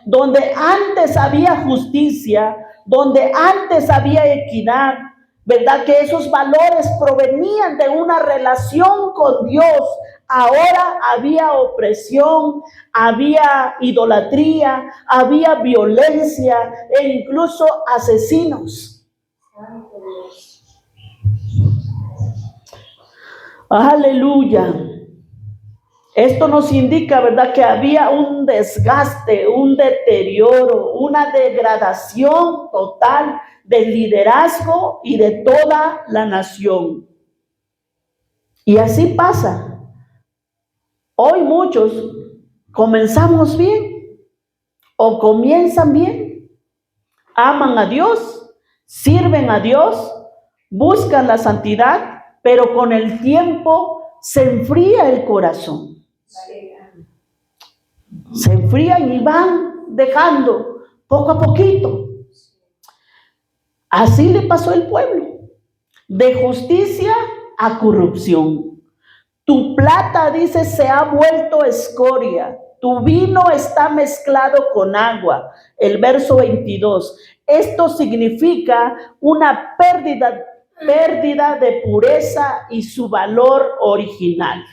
Donde antes había justicia, donde antes había equidad, ¿verdad?, que esos valores provenían de una relación con Dios. Ahora había opresión, había idolatría, había violencia e incluso asesinos. Aleluya. Esto nos indica, ¿verdad?, que había un desgaste, un deterioro, una degradación total del liderazgo y de toda la nación. Y así pasa. Hoy muchos comenzamos bien o comienzan bien, aman a Dios, sirven a Dios, buscan la santidad, pero con el tiempo se enfría el corazón. Se enfrían y van dejando poco a poquito. Así le pasó al pueblo, de justicia a corrupción. Tu plata, dice, se ha vuelto escoria. Tu vino está mezclado con agua. El verso 22. Esto significa una pérdida de pureza y su valor original.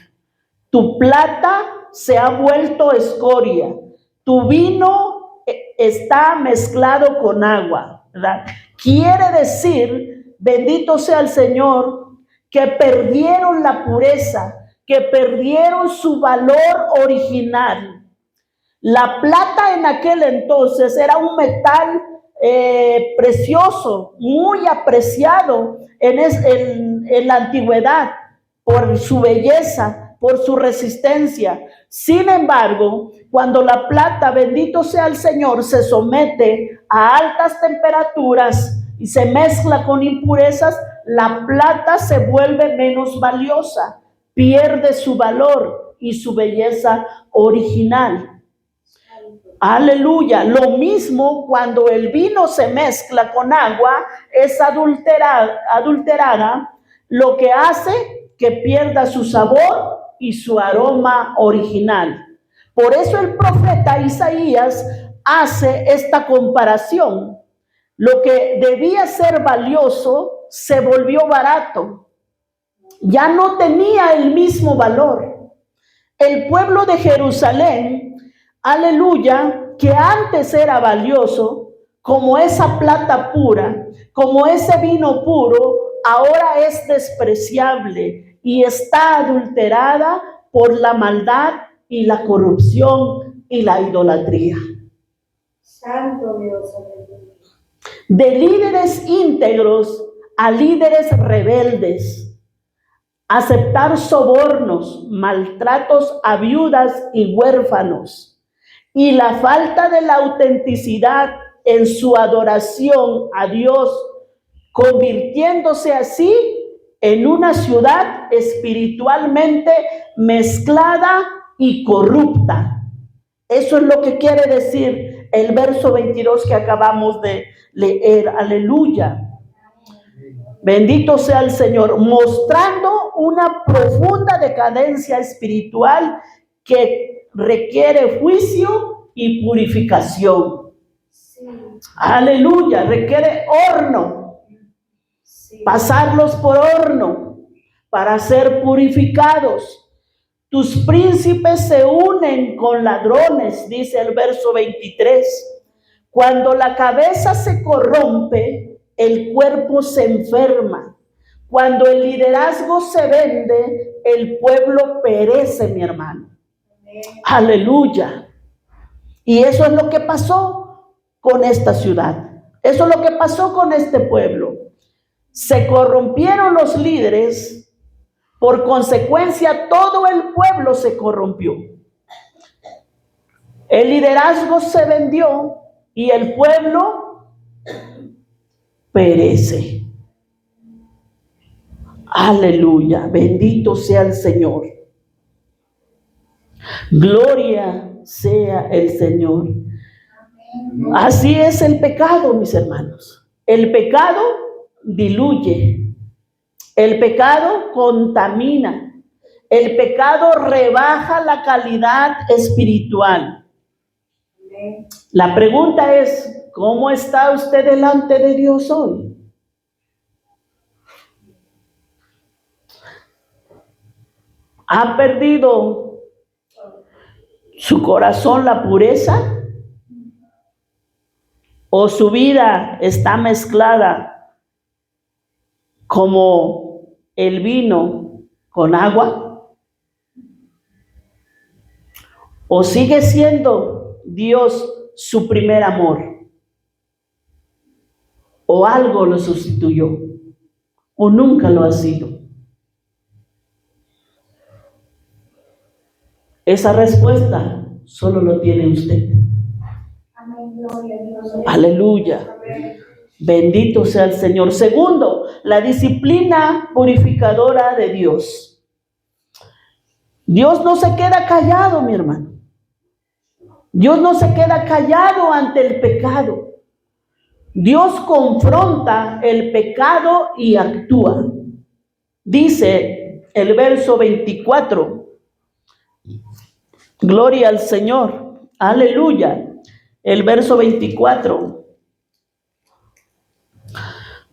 Tu plata se ha vuelto escoria. Tu vino está mezclado con agua, ¿verdad? Quiere decir, bendito sea el Señor, que perdieron la pureza, que perdieron su valor original. La plata en aquel entonces era un metal precioso, muy apreciado en la antigüedad por su belleza, por su resistencia. Sin embargo, cuando la plata, bendito sea el Señor, se somete a altas temperaturas y se mezcla con impurezas, la plata se vuelve menos valiosa, pierde su valor y su belleza original. Aleluya. Lo mismo cuando el vino se mezcla con agua, es adulterada, lo que hace que pierda su sabor y su aroma original. Por eso el profeta Isaías hace esta comparación. Lo que debía ser valioso se volvió barato. Ya no tenía el mismo valor. El pueblo de Jerusalén, aleluya, que antes era valioso, como esa plata pura, como ese vino puro, ahora es despreciable y está adulterada por la maldad y la corrupción y la idolatría. Santo Dios, aleluya. De líderes íntegros a líderes rebeldes. Aceptar sobornos, maltratos a viudas y huérfanos, y la falta de la autenticidad en su adoración a Dios, convirtiéndose así en una ciudad espiritualmente mezclada y corrupta. Eso es lo que quiere decir el verso 22 que acabamos de leer. Aleluya. Bendito sea el Señor, mostrando una profunda decadencia espiritual que requiere juicio y purificación. Sí. Aleluya, requiere horno, Sí. pasarlos por horno para ser purificados. Tus príncipes se unen con ladrones, dice el verso 23. Cuando la cabeza se corrompe, el cuerpo se enferma. Cuando el liderazgo se vende, el pueblo perece, mi hermano. Amén. Aleluya. Y eso es lo que pasó con esta ciudad. Eso es lo que pasó con este pueblo. Se corrompieron los líderes, por consecuencia todo el pueblo se corrompió. El liderazgo se vendió y el pueblo perece. Aleluya, bendito sea el Señor. Gloria sea el Señor. Así es el pecado, mis hermanos. El pecado diluye. El pecado contamina. El pecado rebaja la calidad espiritual. La pregunta es, ¿cómo está usted delante de Dios hoy? ¿Ha perdido su corazón la pureza? ¿O su vida está mezclada como el vino con agua? ¿O sigue siendo Dios su primer amor? ¿O algo lo sustituyó? ¿O nunca lo ha sido? Esa respuesta solo lo tiene usted. Amén, gloria a Dios. Aleluya. Amén. Bendito sea el Señor. Segundo, la disciplina purificadora de Dios. Dios no se queda callado, mi hermano. Dios no se queda callado ante el pecado. Dios confronta el pecado y actúa. Dice el verso 24. Gloria al Señor. Aleluya. El verso 24.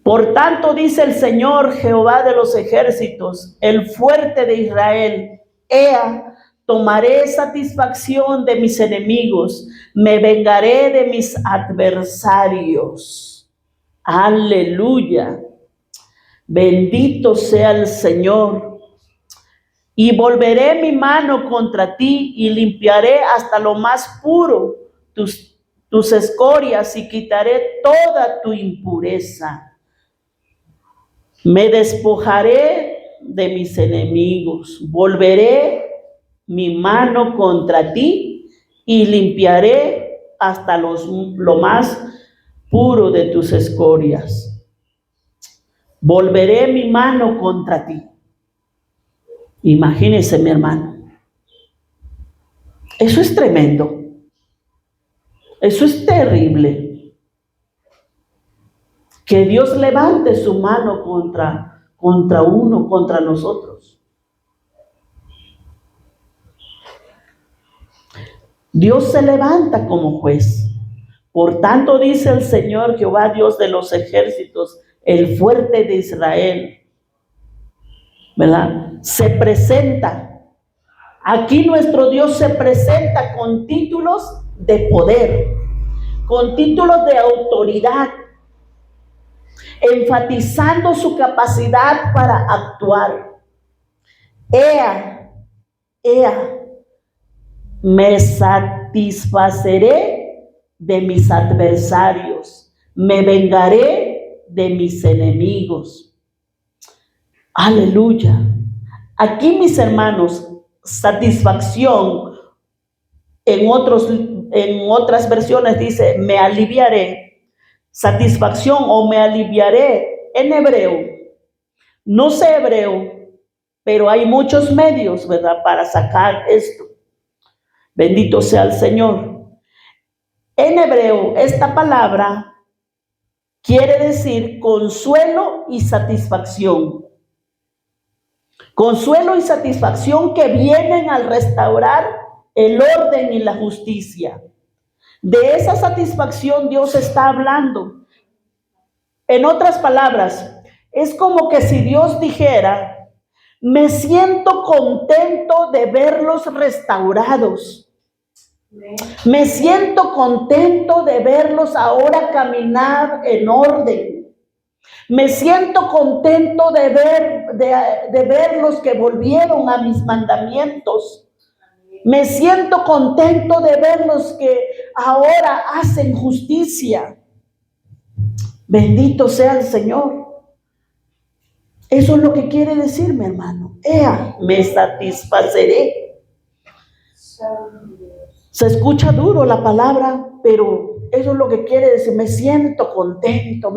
Por tanto, dice el Señor Jehová de los ejércitos, el fuerte de Israel: Ea, tomaré satisfacción de mis enemigos, me vengaré de mis adversarios. Aleluya. Bendito sea el Señor. Y volveré mi mano contra ti y limpiaré hasta lo más puro tus escorias y quitaré toda tu impureza. Me despojaré de mis enemigos, volveré mi mano contra ti y limpiaré hasta lo más puro de tus escorias. Volveré mi mano contra ti. Imagínese, mi hermano. Eso es tremendo. Eso es terrible. Que Dios levante su mano contra uno, contra nosotros. Dios se levanta como juez. Por tanto, dice el Señor Jehová, Dios de los ejércitos, el fuerte de Israel, ¿verdad? Se presenta. Aquí nuestro Dios se presenta con títulos de poder, con títulos de autoridad, enfatizando su capacidad para actuar. Ea, me satisfaceré de mis adversarios, me vengaré de mis enemigos. Aleluya. Aquí, mis hermanos, satisfacción, en otras versiones dice, me aliviaré. Satisfacción o me aliviaré en hebreo. No sé hebreo, pero hay muchos medios, ¿verdad?, para sacar esto. Bendito sea el Señor. En hebreo, esta palabra quiere decir consuelo y satisfacción. Consuelo y satisfacción que vienen al restaurar el orden y la justicia. De esa satisfacción Dios está hablando. En otras palabras, es como que si Dios dijera, me siento contento de verlos restaurados. Me siento contento de verlos ahora caminar en orden. Me siento contento de verlos que volvieron a mis mandamientos. Me siento contento de verlos que ahora hacen justicia. Bendito sea el Señor. Eso es lo que quiere decir, mi hermano. Ea, me satisfaceré. Se escucha duro la palabra, pero eso es lo que quiere decir. Me siento contento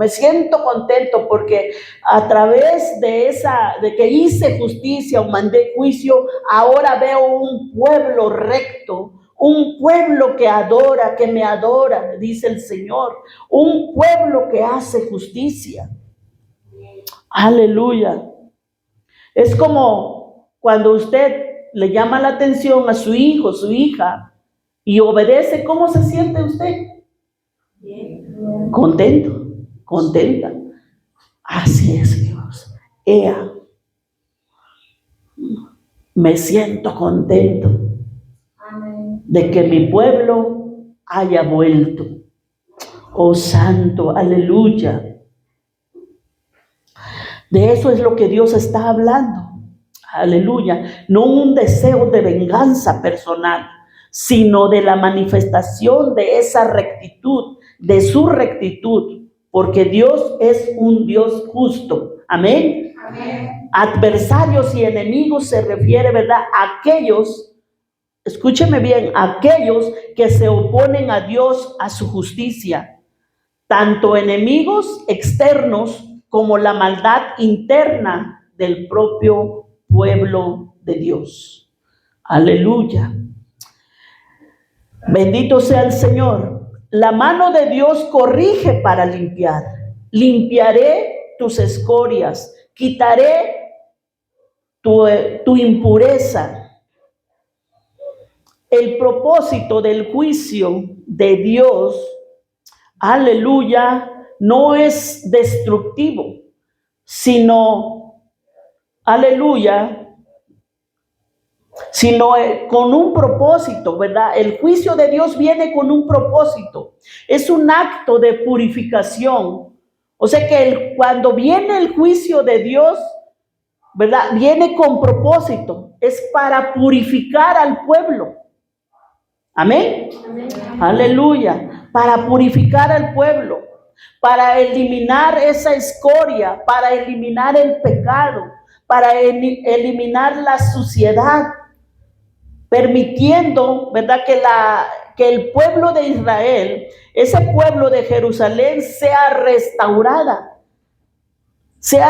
porque a través de que hice justicia o mandé juicio, ahora veo un pueblo recto, un pueblo que adora, que me adora, dice el Señor, un pueblo que hace justicia. Aleluya. Es como cuando usted le llama la atención a su hijo, su hija, y obedece. ¿Cómo se siente usted? Bien. Contento, contenta. Así es, Dios. Ea, me siento contento. Amén. De que mi pueblo haya vuelto. Oh Santo, aleluya. De eso es lo que Dios está hablando. Aleluya. No un deseo de venganza personal, sino de la manifestación de esa rectitud, de su rectitud, porque Dios es un Dios justo. Amén. Amén. Adversarios y enemigos se refiere, ¿verdad?, a aquellos, escúcheme bien, aquellos que se oponen a Dios, a su justicia, tanto enemigos externos como la maldad interna del propio pueblo de Dios. Aleluya. Bendito sea el Señor. La mano de Dios corrige para limpiar. Limpiaré tus escorias, quitaré tu impureza. El propósito del juicio de Dios, aleluya, no es destructivo, sino, aleluya, sino con un propósito, ¿verdad? El juicio de Dios viene con un propósito. Es un acto de purificación. O sea que cuando viene el juicio de Dios, ¿verdad? Viene con propósito. Es para purificar al pueblo. Amén. Amén. Aleluya. Para purificar al pueblo. Para eliminar esa escoria. Para eliminar el pecado. Para eliminar la suciedad. Permitiendo, ¿verdad? Que el pueblo de Israel, ese pueblo de Jerusalén, sea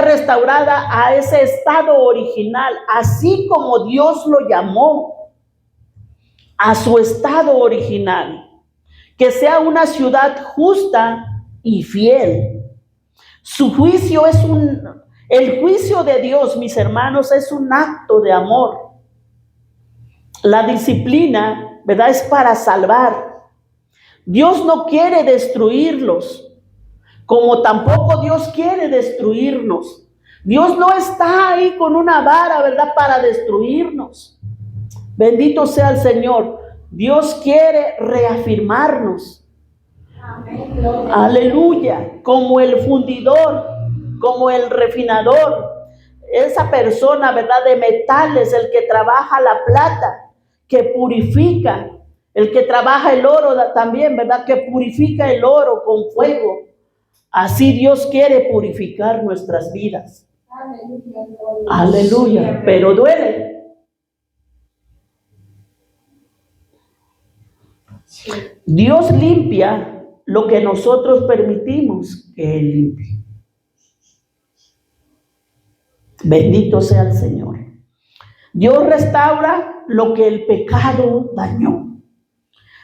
restaurada a ese estado original, así como Dios lo llamó a su estado original, que sea una ciudad justa y fiel. El juicio de Dios, mis hermanos, es un acto de amor. La disciplina, ¿verdad? Es para salvar. Dios no quiere destruirlos, como tampoco Dios quiere destruirnos. Dios no está ahí con una vara, ¿verdad? Para destruirnos. Bendito sea el Señor. Dios quiere reafirmarnos. Amén. Aleluya. Como el fundidor, como el refinador. Esa persona, ¿verdad? De metales, el que trabaja la plata, que purifica, el que trabaja el oro también, ¿verdad? Que purifica el oro con fuego. Así Dios quiere purificar nuestras vidas. Aleluya. Pero duele. Dios limpia lo que nosotros permitimos que Él limpie. Bendito sea el Señor. Dios restaura lo que el pecado dañó.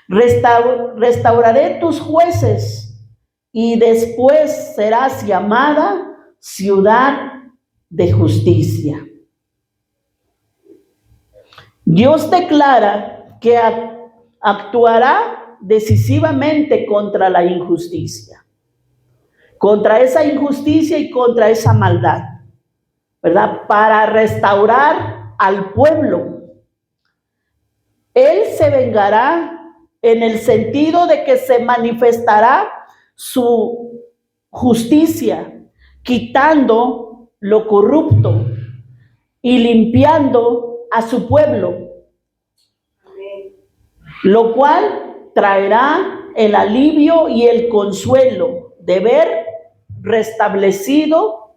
Restauraré tus jueces y después serás llamada ciudad de justicia. Dios declara que actuará decisivamente contra la injusticia, contra esa injusticia y contra esa maldad, ¿verdad? Para restaurar al pueblo. Él se vengará en el sentido de que se manifestará su justicia, quitando lo corrupto y limpiando a su pueblo, lo cual traerá el alivio y el consuelo de ver restablecido,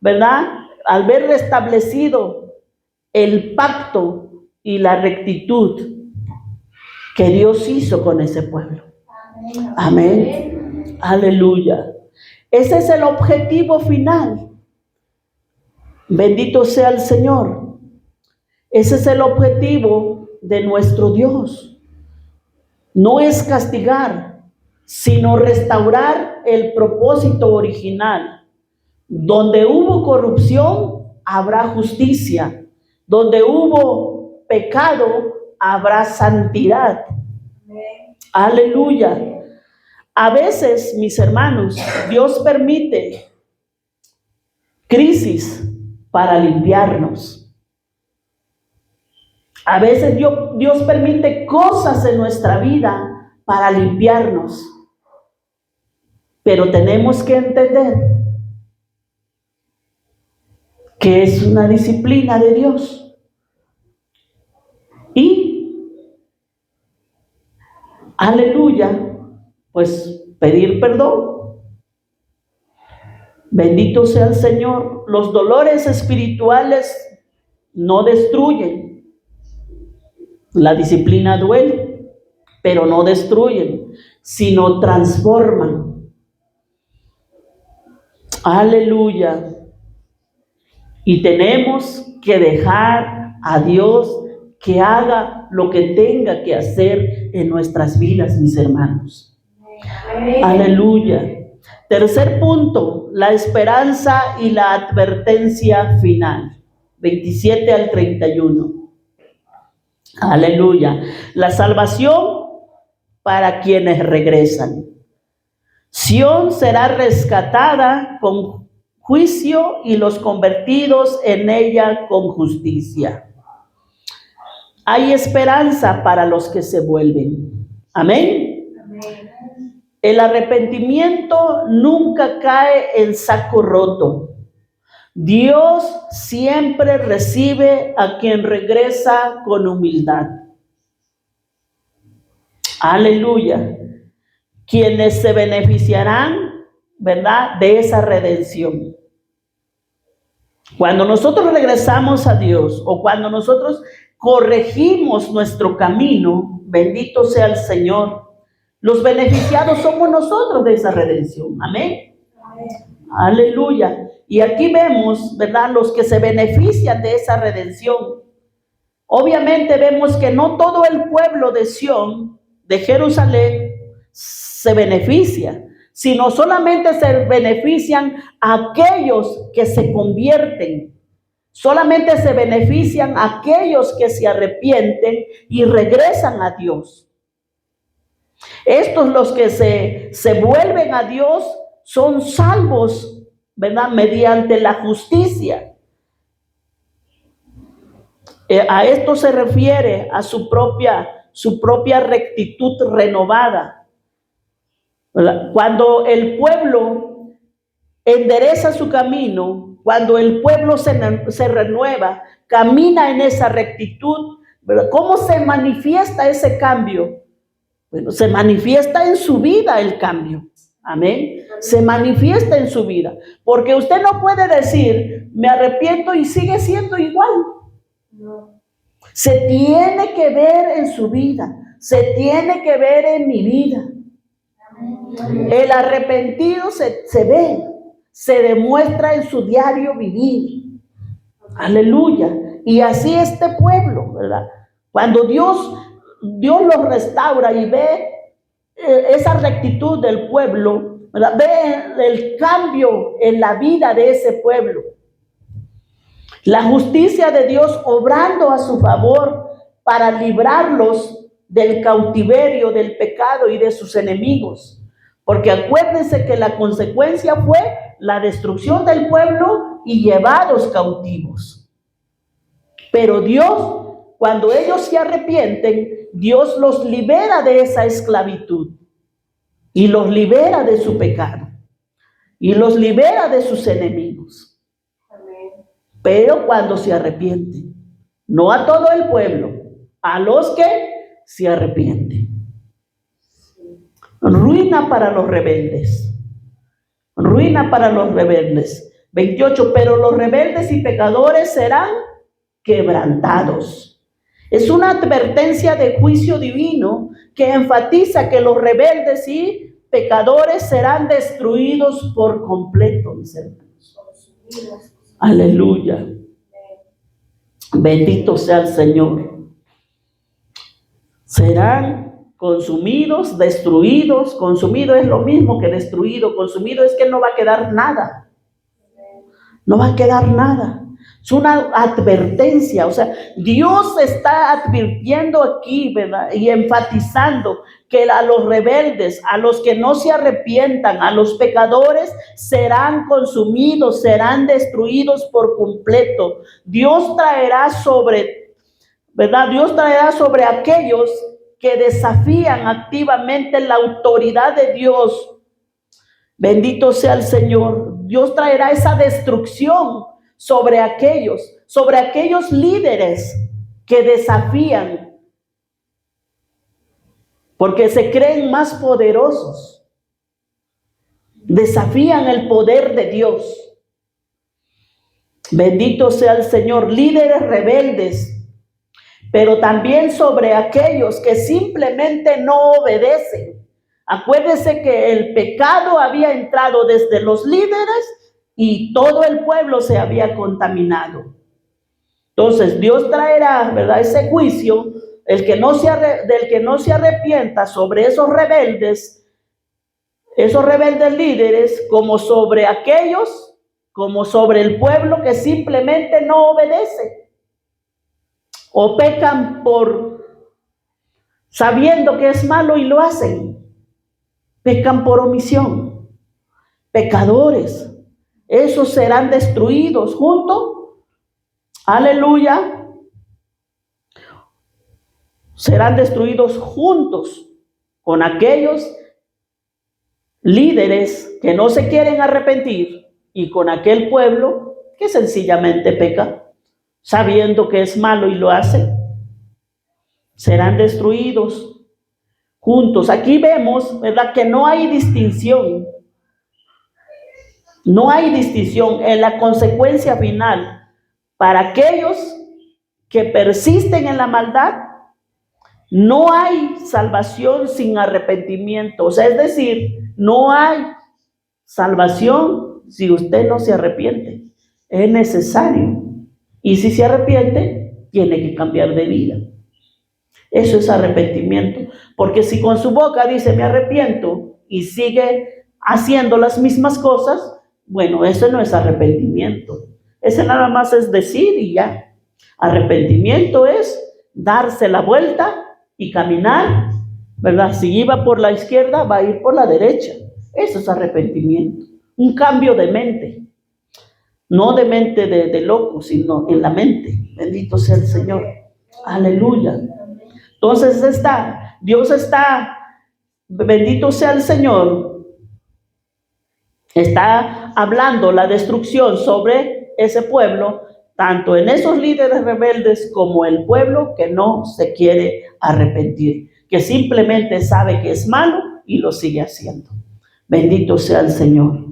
¿verdad? Al ver restablecido el pacto y la rectitud que Dios hizo con ese pueblo. Amén. Amén. Aleluya. Ese es el objetivo final. Bendito sea el Señor. Ese es el objetivo de nuestro Dios. No es castigar, sino restaurar el propósito original. Donde hubo corrupción, habrá justicia. Donde hubo pecado, habrá santidad. Aleluya. A veces, mis hermanos, Dios permite crisis para limpiarnos. A veces Dios permite cosas en nuestra vida para limpiarnos. Pero tenemos que entender que es una disciplina de Dios. Y, aleluya, pues pedir perdón. Bendito sea el Señor. Los dolores espirituales no destruyen. La disciplina duele, pero no destruyen, sino transforman. Aleluya. Y tenemos que dejar a Dios que haga lo que tenga que hacer en nuestras vidas, mis hermanos. Amén. Aleluya. Tercer punto, la esperanza y la advertencia final. 27 al 31. Aleluya. La salvación para quienes regresan. Sión será rescatada con juicio y los convertidos en ella con justicia. Hay esperanza para los que se vuelven. Amén. Amén. El arrepentimiento nunca cae en saco roto. Dios siempre recibe a quien regresa con humildad. Aleluya. Quienes se beneficiarán, ¿verdad?, de esa redención. Cuando nosotros regresamos a Dios o cuando nosotros corregimos nuestro camino, bendito sea el Señor, los beneficiados somos nosotros de esa redención. Amén. Amén. Aleluya. Y aquí vemos, ¿verdad?, los que se benefician de esa redención. Obviamente vemos que no todo el pueblo de Sión, de Jerusalén, se beneficia, sino solamente se benefician aquellos que se convierten. Solamente se benefician aquellos que se arrepienten y regresan a Dios. Estos, los que se vuelven a Dios, son salvos, ¿verdad?, mediante la justicia. A esto se refiere a su propia rectitud renovada. ¿Verdad? Cuando el pueblo endereza su camino, cuando el pueblo se renueva, camina en esa rectitud, ¿verdad? ¿Cómo se manifiesta ese cambio? Bueno, se manifiesta en su vida el cambio. Amén. Se manifiesta en su vida. Porque usted no puede decir, me arrepiento y sigue siendo igual. No. Se tiene que ver en su vida. Se tiene que ver en mi vida. El arrepentido se ve, se demuestra en su diario vivir. Aleluya. Y así este pueblo, ¿verdad? Cuando Dios los restaura y ve esa rectitud del pueblo, ¿verdad?, ve el cambio en la vida de ese pueblo. La justicia de Dios obrando a su favor para librarlos del cautiverio, del pecado y de sus enemigos. Porque acuérdense que la consecuencia fue la destrucción del pueblo y llevados cautivos. Pero Dios, cuando ellos se arrepienten, Dios los libera de esa esclavitud y los libera de su pecado y los libera de sus enemigos. Amén. Pero cuando se arrepienten, no a todo el pueblo, a los que se arrepienten. Ruina para los rebeldes. Ruina para los rebeldes. 28, pero los rebeldes y pecadores serán quebrantados. Es una advertencia de juicio divino que enfatiza que los rebeldes y pecadores serán destruidos por completo, mis hermanos. Aleluya. Bendito sea el Señor. Serán consumidos, destruidos. Consumido es lo mismo que destruido. Consumido es que no va a quedar nada. No va a quedar nada. Es una advertencia. O sea, Dios está advirtiendo aquí, ¿verdad?, y enfatizando que a los rebeldes, a los que no se arrepientan, a los pecadores, serán consumidos, serán destruidos por completo. Dios traerá sobre, ¿verdad?, Dios traerá sobre aquellos que desafían activamente la autoridad de Dios. Bendito sea el Señor. Dios traerá esa destrucción sobre aquellos líderes que desafían, porque se creen más poderosos, desafían el poder de Dios. Bendito sea el Señor. Líderes rebeldes, pero también sobre aquellos que simplemente no obedecen. Acuérdense que el pecado había entrado desde los líderes y todo el pueblo se había contaminado. Entonces Dios traerá, ¿verdad?, ese juicio, del que no se arrepienta sobre esos rebeldes líderes, como sobre aquellos, como sobre el pueblo que simplemente no obedece o pecan sabiendo que es malo y lo hacen. Pecan por omisión. Pecadores. Esos serán destruidos junto. Aleluya. Serán destruidos juntos con aquellos líderes que no se quieren arrepentir y con aquel pueblo que sencillamente peca, sabiendo que es malo y lo hace. Serán destruidos juntos. Aquí vemos, ¿verdad?, que no hay distinción. No hay distinción en la consecuencia final para aquellos que persisten en la maldad. No hay salvación sin arrepentimiento. O sea, es decir, no hay salvación si usted no se arrepiente. Es necesario. Y si se arrepiente, tiene que cambiar de vida. Eso es arrepentimiento. Porque si con su boca dice me arrepiento y sigue haciendo las mismas cosas, bueno, eso no es arrepentimiento. Ese nada más es decir y ya. Arrepentimiento es darse la vuelta y caminar, ¿verdad? Si iba por la izquierda, va a ir por la derecha. Eso es arrepentimiento. Un cambio de mente. No de mente de loco, sino en la mente. Bendito sea el Señor. Aleluya. Entonces Dios está, bendito sea el Señor, está hablando la destrucción sobre ese pueblo, tanto en esos líderes rebeldes como el pueblo que no se quiere arrepentir, que simplemente sabe que es malo y lo sigue haciendo. Bendito sea el Señor.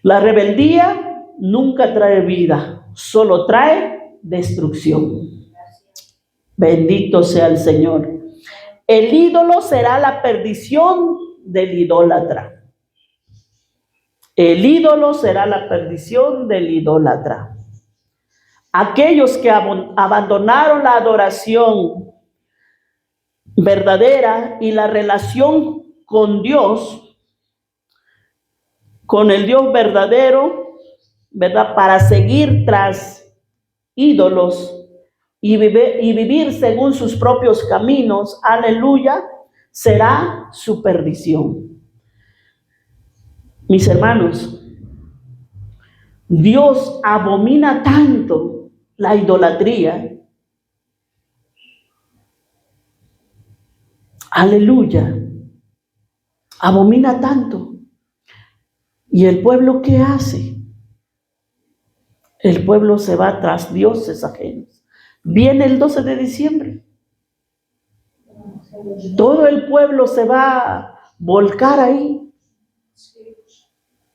La rebeldía nunca trae vida, solo trae destrucción. Bendito sea el Señor. El ídolo será la perdición del idólatra. El ídolo será la perdición del idólatra. Aquellos que abandonaron la adoración verdadera y la relación con Dios, con el Dios verdadero, ¿verdad?, para seguir tras ídolos y vivir según sus propios caminos, aleluya, será su perdición. Mis hermanos, Dios abomina tanto la idolatría, aleluya, abomina tanto. ¿Y el pueblo qué hace? El pueblo se va tras dioses ajenos. Viene el 12 de diciembre. Todo el pueblo se va a volcar ahí.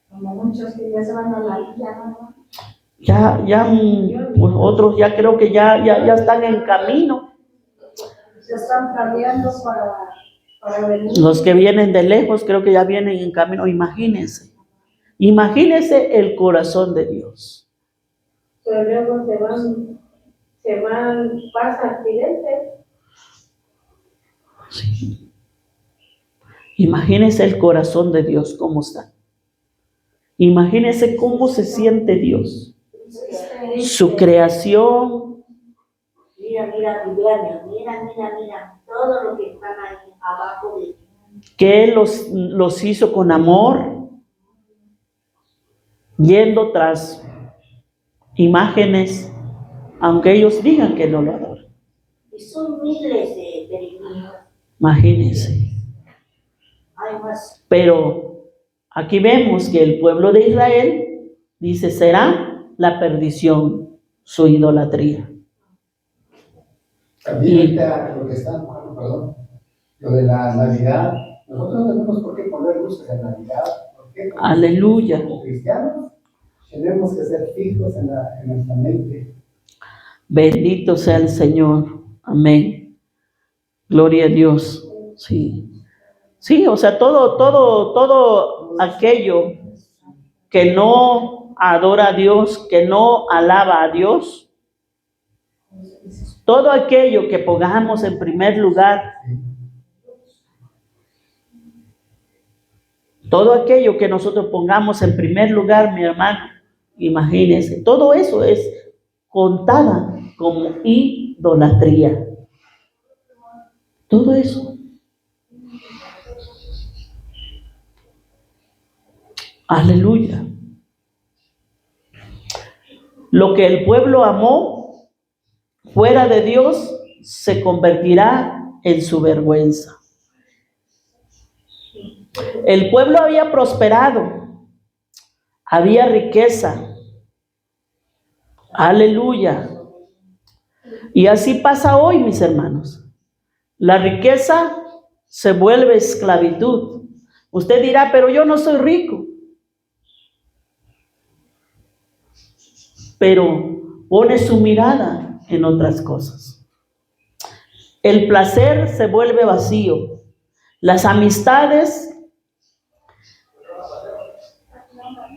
Como muchos que ya se van a la isla, ¿no? Pues otros ya creo que ya están en camino. Se están planeando para venir. Los que vienen de lejos creo que ya vienen en camino. Imagínense el corazón de Dios. Pero luego pasa accidentes. Sí. Imagínense el corazón de Dios cómo está. Imagínense cómo se siente Dios. Su creación. Mira, todo lo que están ahí abajo de ti. Que Él los hizo con amor, yendo tras imágenes, aunque ellos digan que no lo adoran. Y son miles de peregrinos. Imagínense. Hay más. Pero aquí vemos que el pueblo de Israel dice, será la perdición su idolatría. También ahorita lo que está, perdón, lo de la Navidad, nosotros no tenemos por qué poner luces en Navidad. ¿Por qué? Porque Aleluya. como cristianos tenemos que ser fijos en nuestra mente. Bendito sea el Señor. Amén. Gloria a Dios. Sí. Sí, o sea, todo aquello que no adora a Dios, que no alaba a Dios, Todo aquello que pongamos en primer lugar, todo aquello que nosotros pongamos en primer lugar, mi hermano, imagínense, todo eso es contada como idolatría. Todo eso. Aleluya. Lo que el pueblo amó fuera de Dios se convertirá en su vergüenza. El pueblo había prosperado, había riqueza. Aleluya. Y así pasa hoy, mis hermanos. La riqueza se vuelve esclavitud. Usted dirá, pero yo no soy rico. Pero pone su mirada en otras cosas. El placer se vuelve vacío. Las amistades,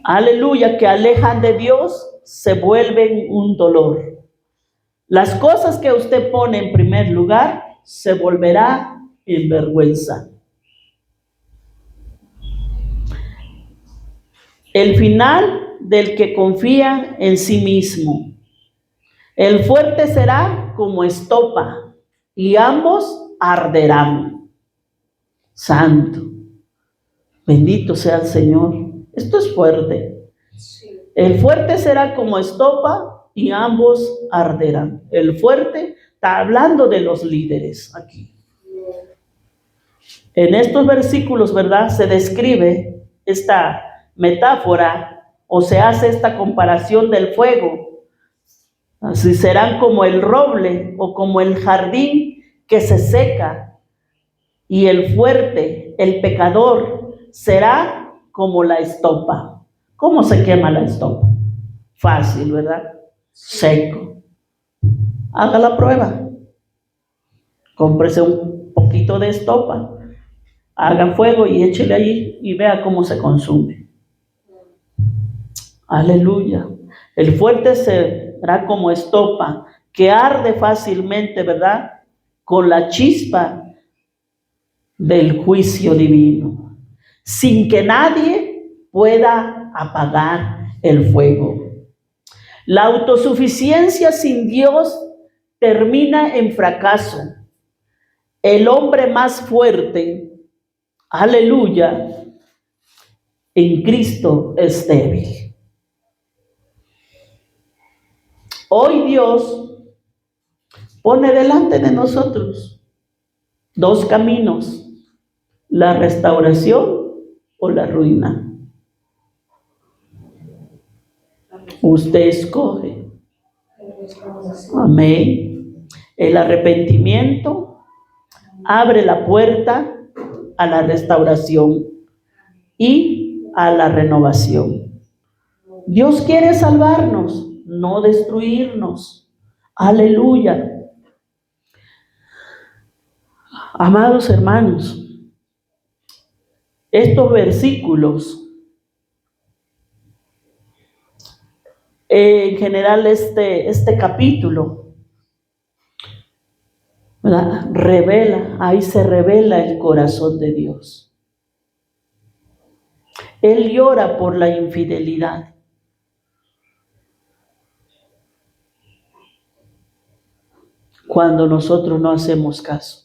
aleluya, que alejan de Dios, se vuelven un dolor. Las cosas que usted pone en primer lugar se volverá en vergüenza. El final del que confía en sí mismo. El fuerte será como estopa y ambos arderán. Santo. Bendito sea el Señor. Esto es fuerte. El fuerte será como estopa y ambos arderán. El fuerte está hablando de los líderes aquí. En estos versículos, ¿verdad? Se describe esta metáfora o se hace esta comparación del fuego. Así serán como el roble o como el jardín que se seca, y el fuerte, el pecador, será como la estopa. ¿Cómo se quema la estopa? Fácil, ¿verdad? Seco. Haga la prueba. Cómprese un poquito de estopa, haga fuego y échele allí y vea cómo se consume. Aleluya. El fuerte será como estopa que arde fácilmente, ¿verdad? Con la chispa del juicio divino, sin que nadie pueda apagar el fuego. La autosuficiencia sin Dios termina en fracaso. El hombre más fuerte, aleluya, en Cristo es débil. Hoy Dios pone delante de nosotros dos caminos: la restauración o la ruina. Usted escoge. Amén. El arrepentimiento abre la puerta a la restauración y a la renovación. Dios quiere salvarnos, no destruirnos. Aleluya. Amados hermanos, estos versículos, en general este capítulo, ¿verdad? Ahí se revela el corazón de Dios. Él llora por la infidelidad. Cuando nosotros no hacemos caso.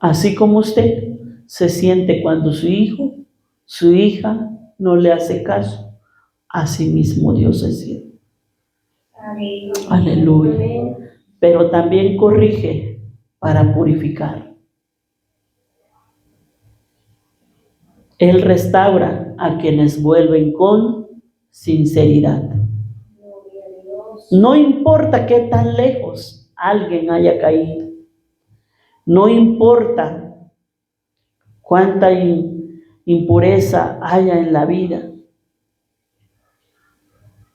Así como usted se siente cuando su hijo, su hija no le hace caso, así mismo Dios se siente. Aleluya. Pero también corrige para purificar. Él restaura a quienes vuelven con sinceridad. No importa qué tan lejos alguien haya caído. No importa cuánta impureza haya en la vida.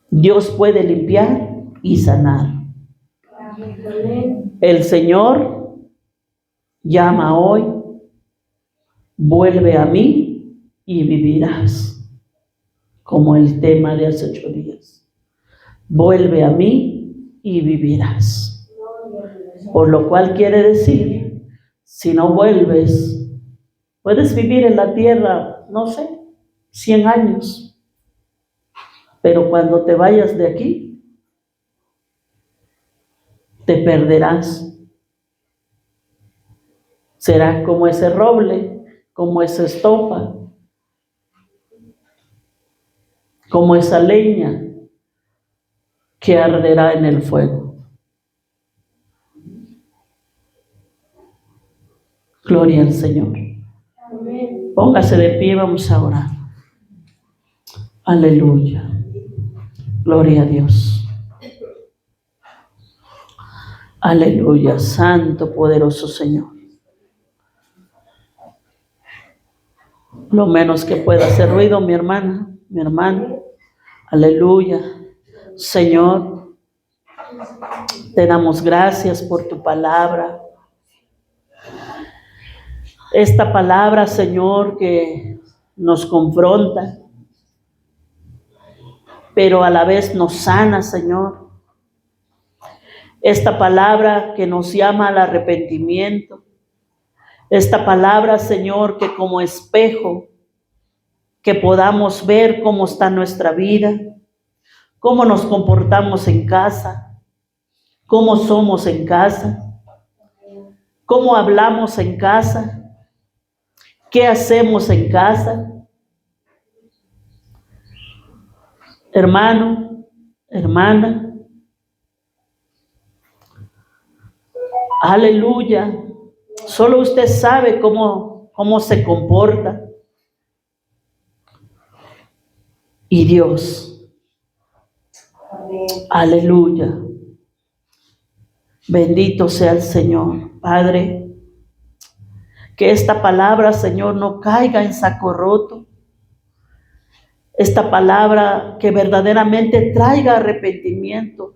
Dios puede limpiar y sanar. El Señor llama hoy: vuelve a mí y vivirás. Como el tema de hace 8 días. Vuelve a mí y vivirás. Por lo cual quiere decir, si no vuelves, puedes vivir en la tierra, no sé, 100 años. Pero cuando te vayas de aquí, te perderás. Serás como ese roble, como esa estopa, como esa leña que arderá en el fuego. Gloria al Señor. Póngase de pie, vamos a orar. Aleluya. Gloria a Dios. Aleluya, santo, poderoso Señor. Lo menos que pueda hacer ruido, mi hermana, mi hermano. Aleluya. Señor, te damos gracias por tu palabra. Esta palabra, Señor, que nos confronta, pero a la vez nos sana, Señor. Esta palabra que nos llama al arrepentimiento. Esta palabra, Señor, que como espejo, que podamos ver cómo está nuestra vida, cómo nos comportamos en casa, cómo somos en casa, cómo hablamos en casa, qué hacemos en casa. Hermano, hermana, aleluya. Solo usted sabe cómo se comporta. Y Dios, aleluya. Bendito sea el Señor. Padre, que esta palabra, Señor, no caiga en saco roto. Esta palabra que verdaderamente traiga arrepentimiento,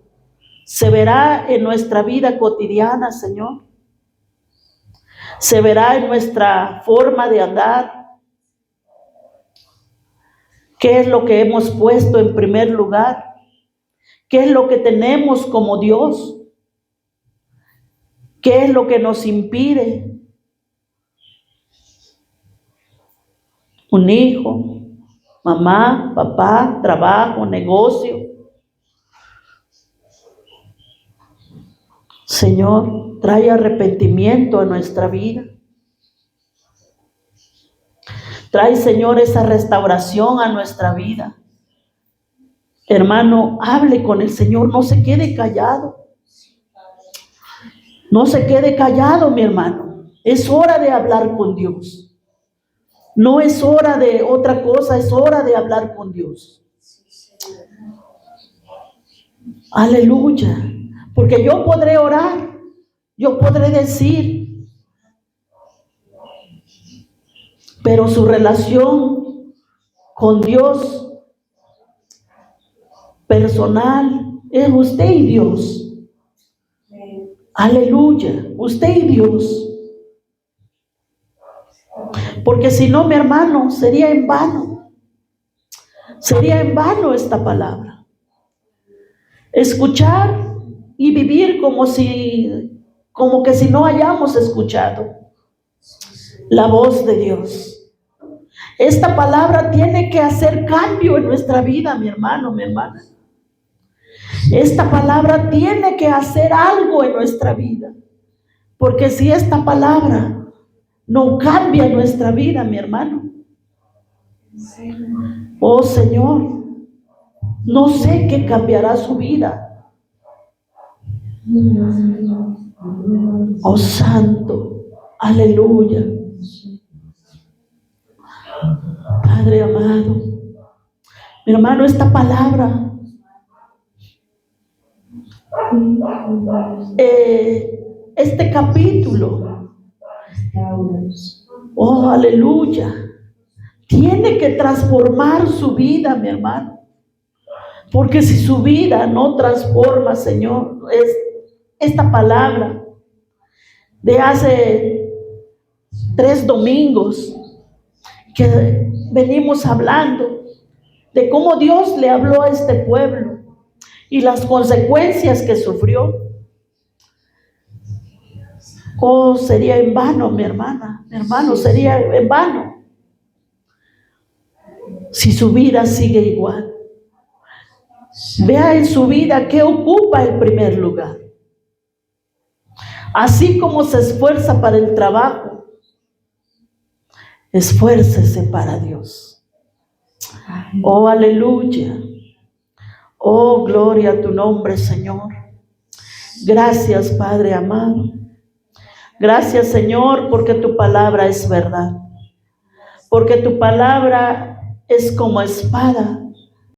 se verá en nuestra vida cotidiana, Señor. Se verá en nuestra forma de andar. ¿Qué es lo que hemos puesto en primer lugar? ¿Qué es lo que tenemos como Dios? ¿Qué es lo que nos impide? Un hijo, mamá, papá, trabajo, negocio. Señor, trae arrepentimiento a nuestra vida. Trae, Señor, esa restauración a nuestra vida. Hermano, hable con el Señor, no se quede callado. No se quede callado, mi hermano. Es hora de hablar con Dios. No es hora de otra cosa, es hora de hablar con Dios. Aleluya. Porque yo podré orar, yo podré decir, pero su relación con Dios personal es usted y Dios. Aleluya, usted y Dios. Porque si no, mi hermano, sería en vano. Sería en vano esta palabra. Escuchar y vivir como que si no hayamos escuchado la voz de Dios. Esta palabra tiene que hacer cambio en nuestra vida, mi hermano, mi hermana. Esta palabra tiene que hacer algo en nuestra vida. Porque si esta palabra no cambia nuestra vida, mi hermano. Oh Señor, no sé qué cambiará su vida. Oh Santo, aleluya. Padre amado, mi hermano, esta palabra este capítulo, oh aleluya, tiene que transformar su vida, mi hermano, porque si su vida no transforma, Señor, es esta palabra de hace 3 domingos que venimos hablando de cómo Dios le habló a este pueblo y las consecuencias que sufrió, oh, sería en vano, mi hermana, mi hermano, sería en vano si su vida sigue igual. Vea en su vida qué ocupa el primer lugar. Así como se esfuerza para el trabajo, esfuércese para Dios. Oh, aleluya. Oh, gloria a tu nombre, Señor. Gracias, Padre amado. Gracias, Señor, porque tu palabra es verdad. Porque tu palabra es como espada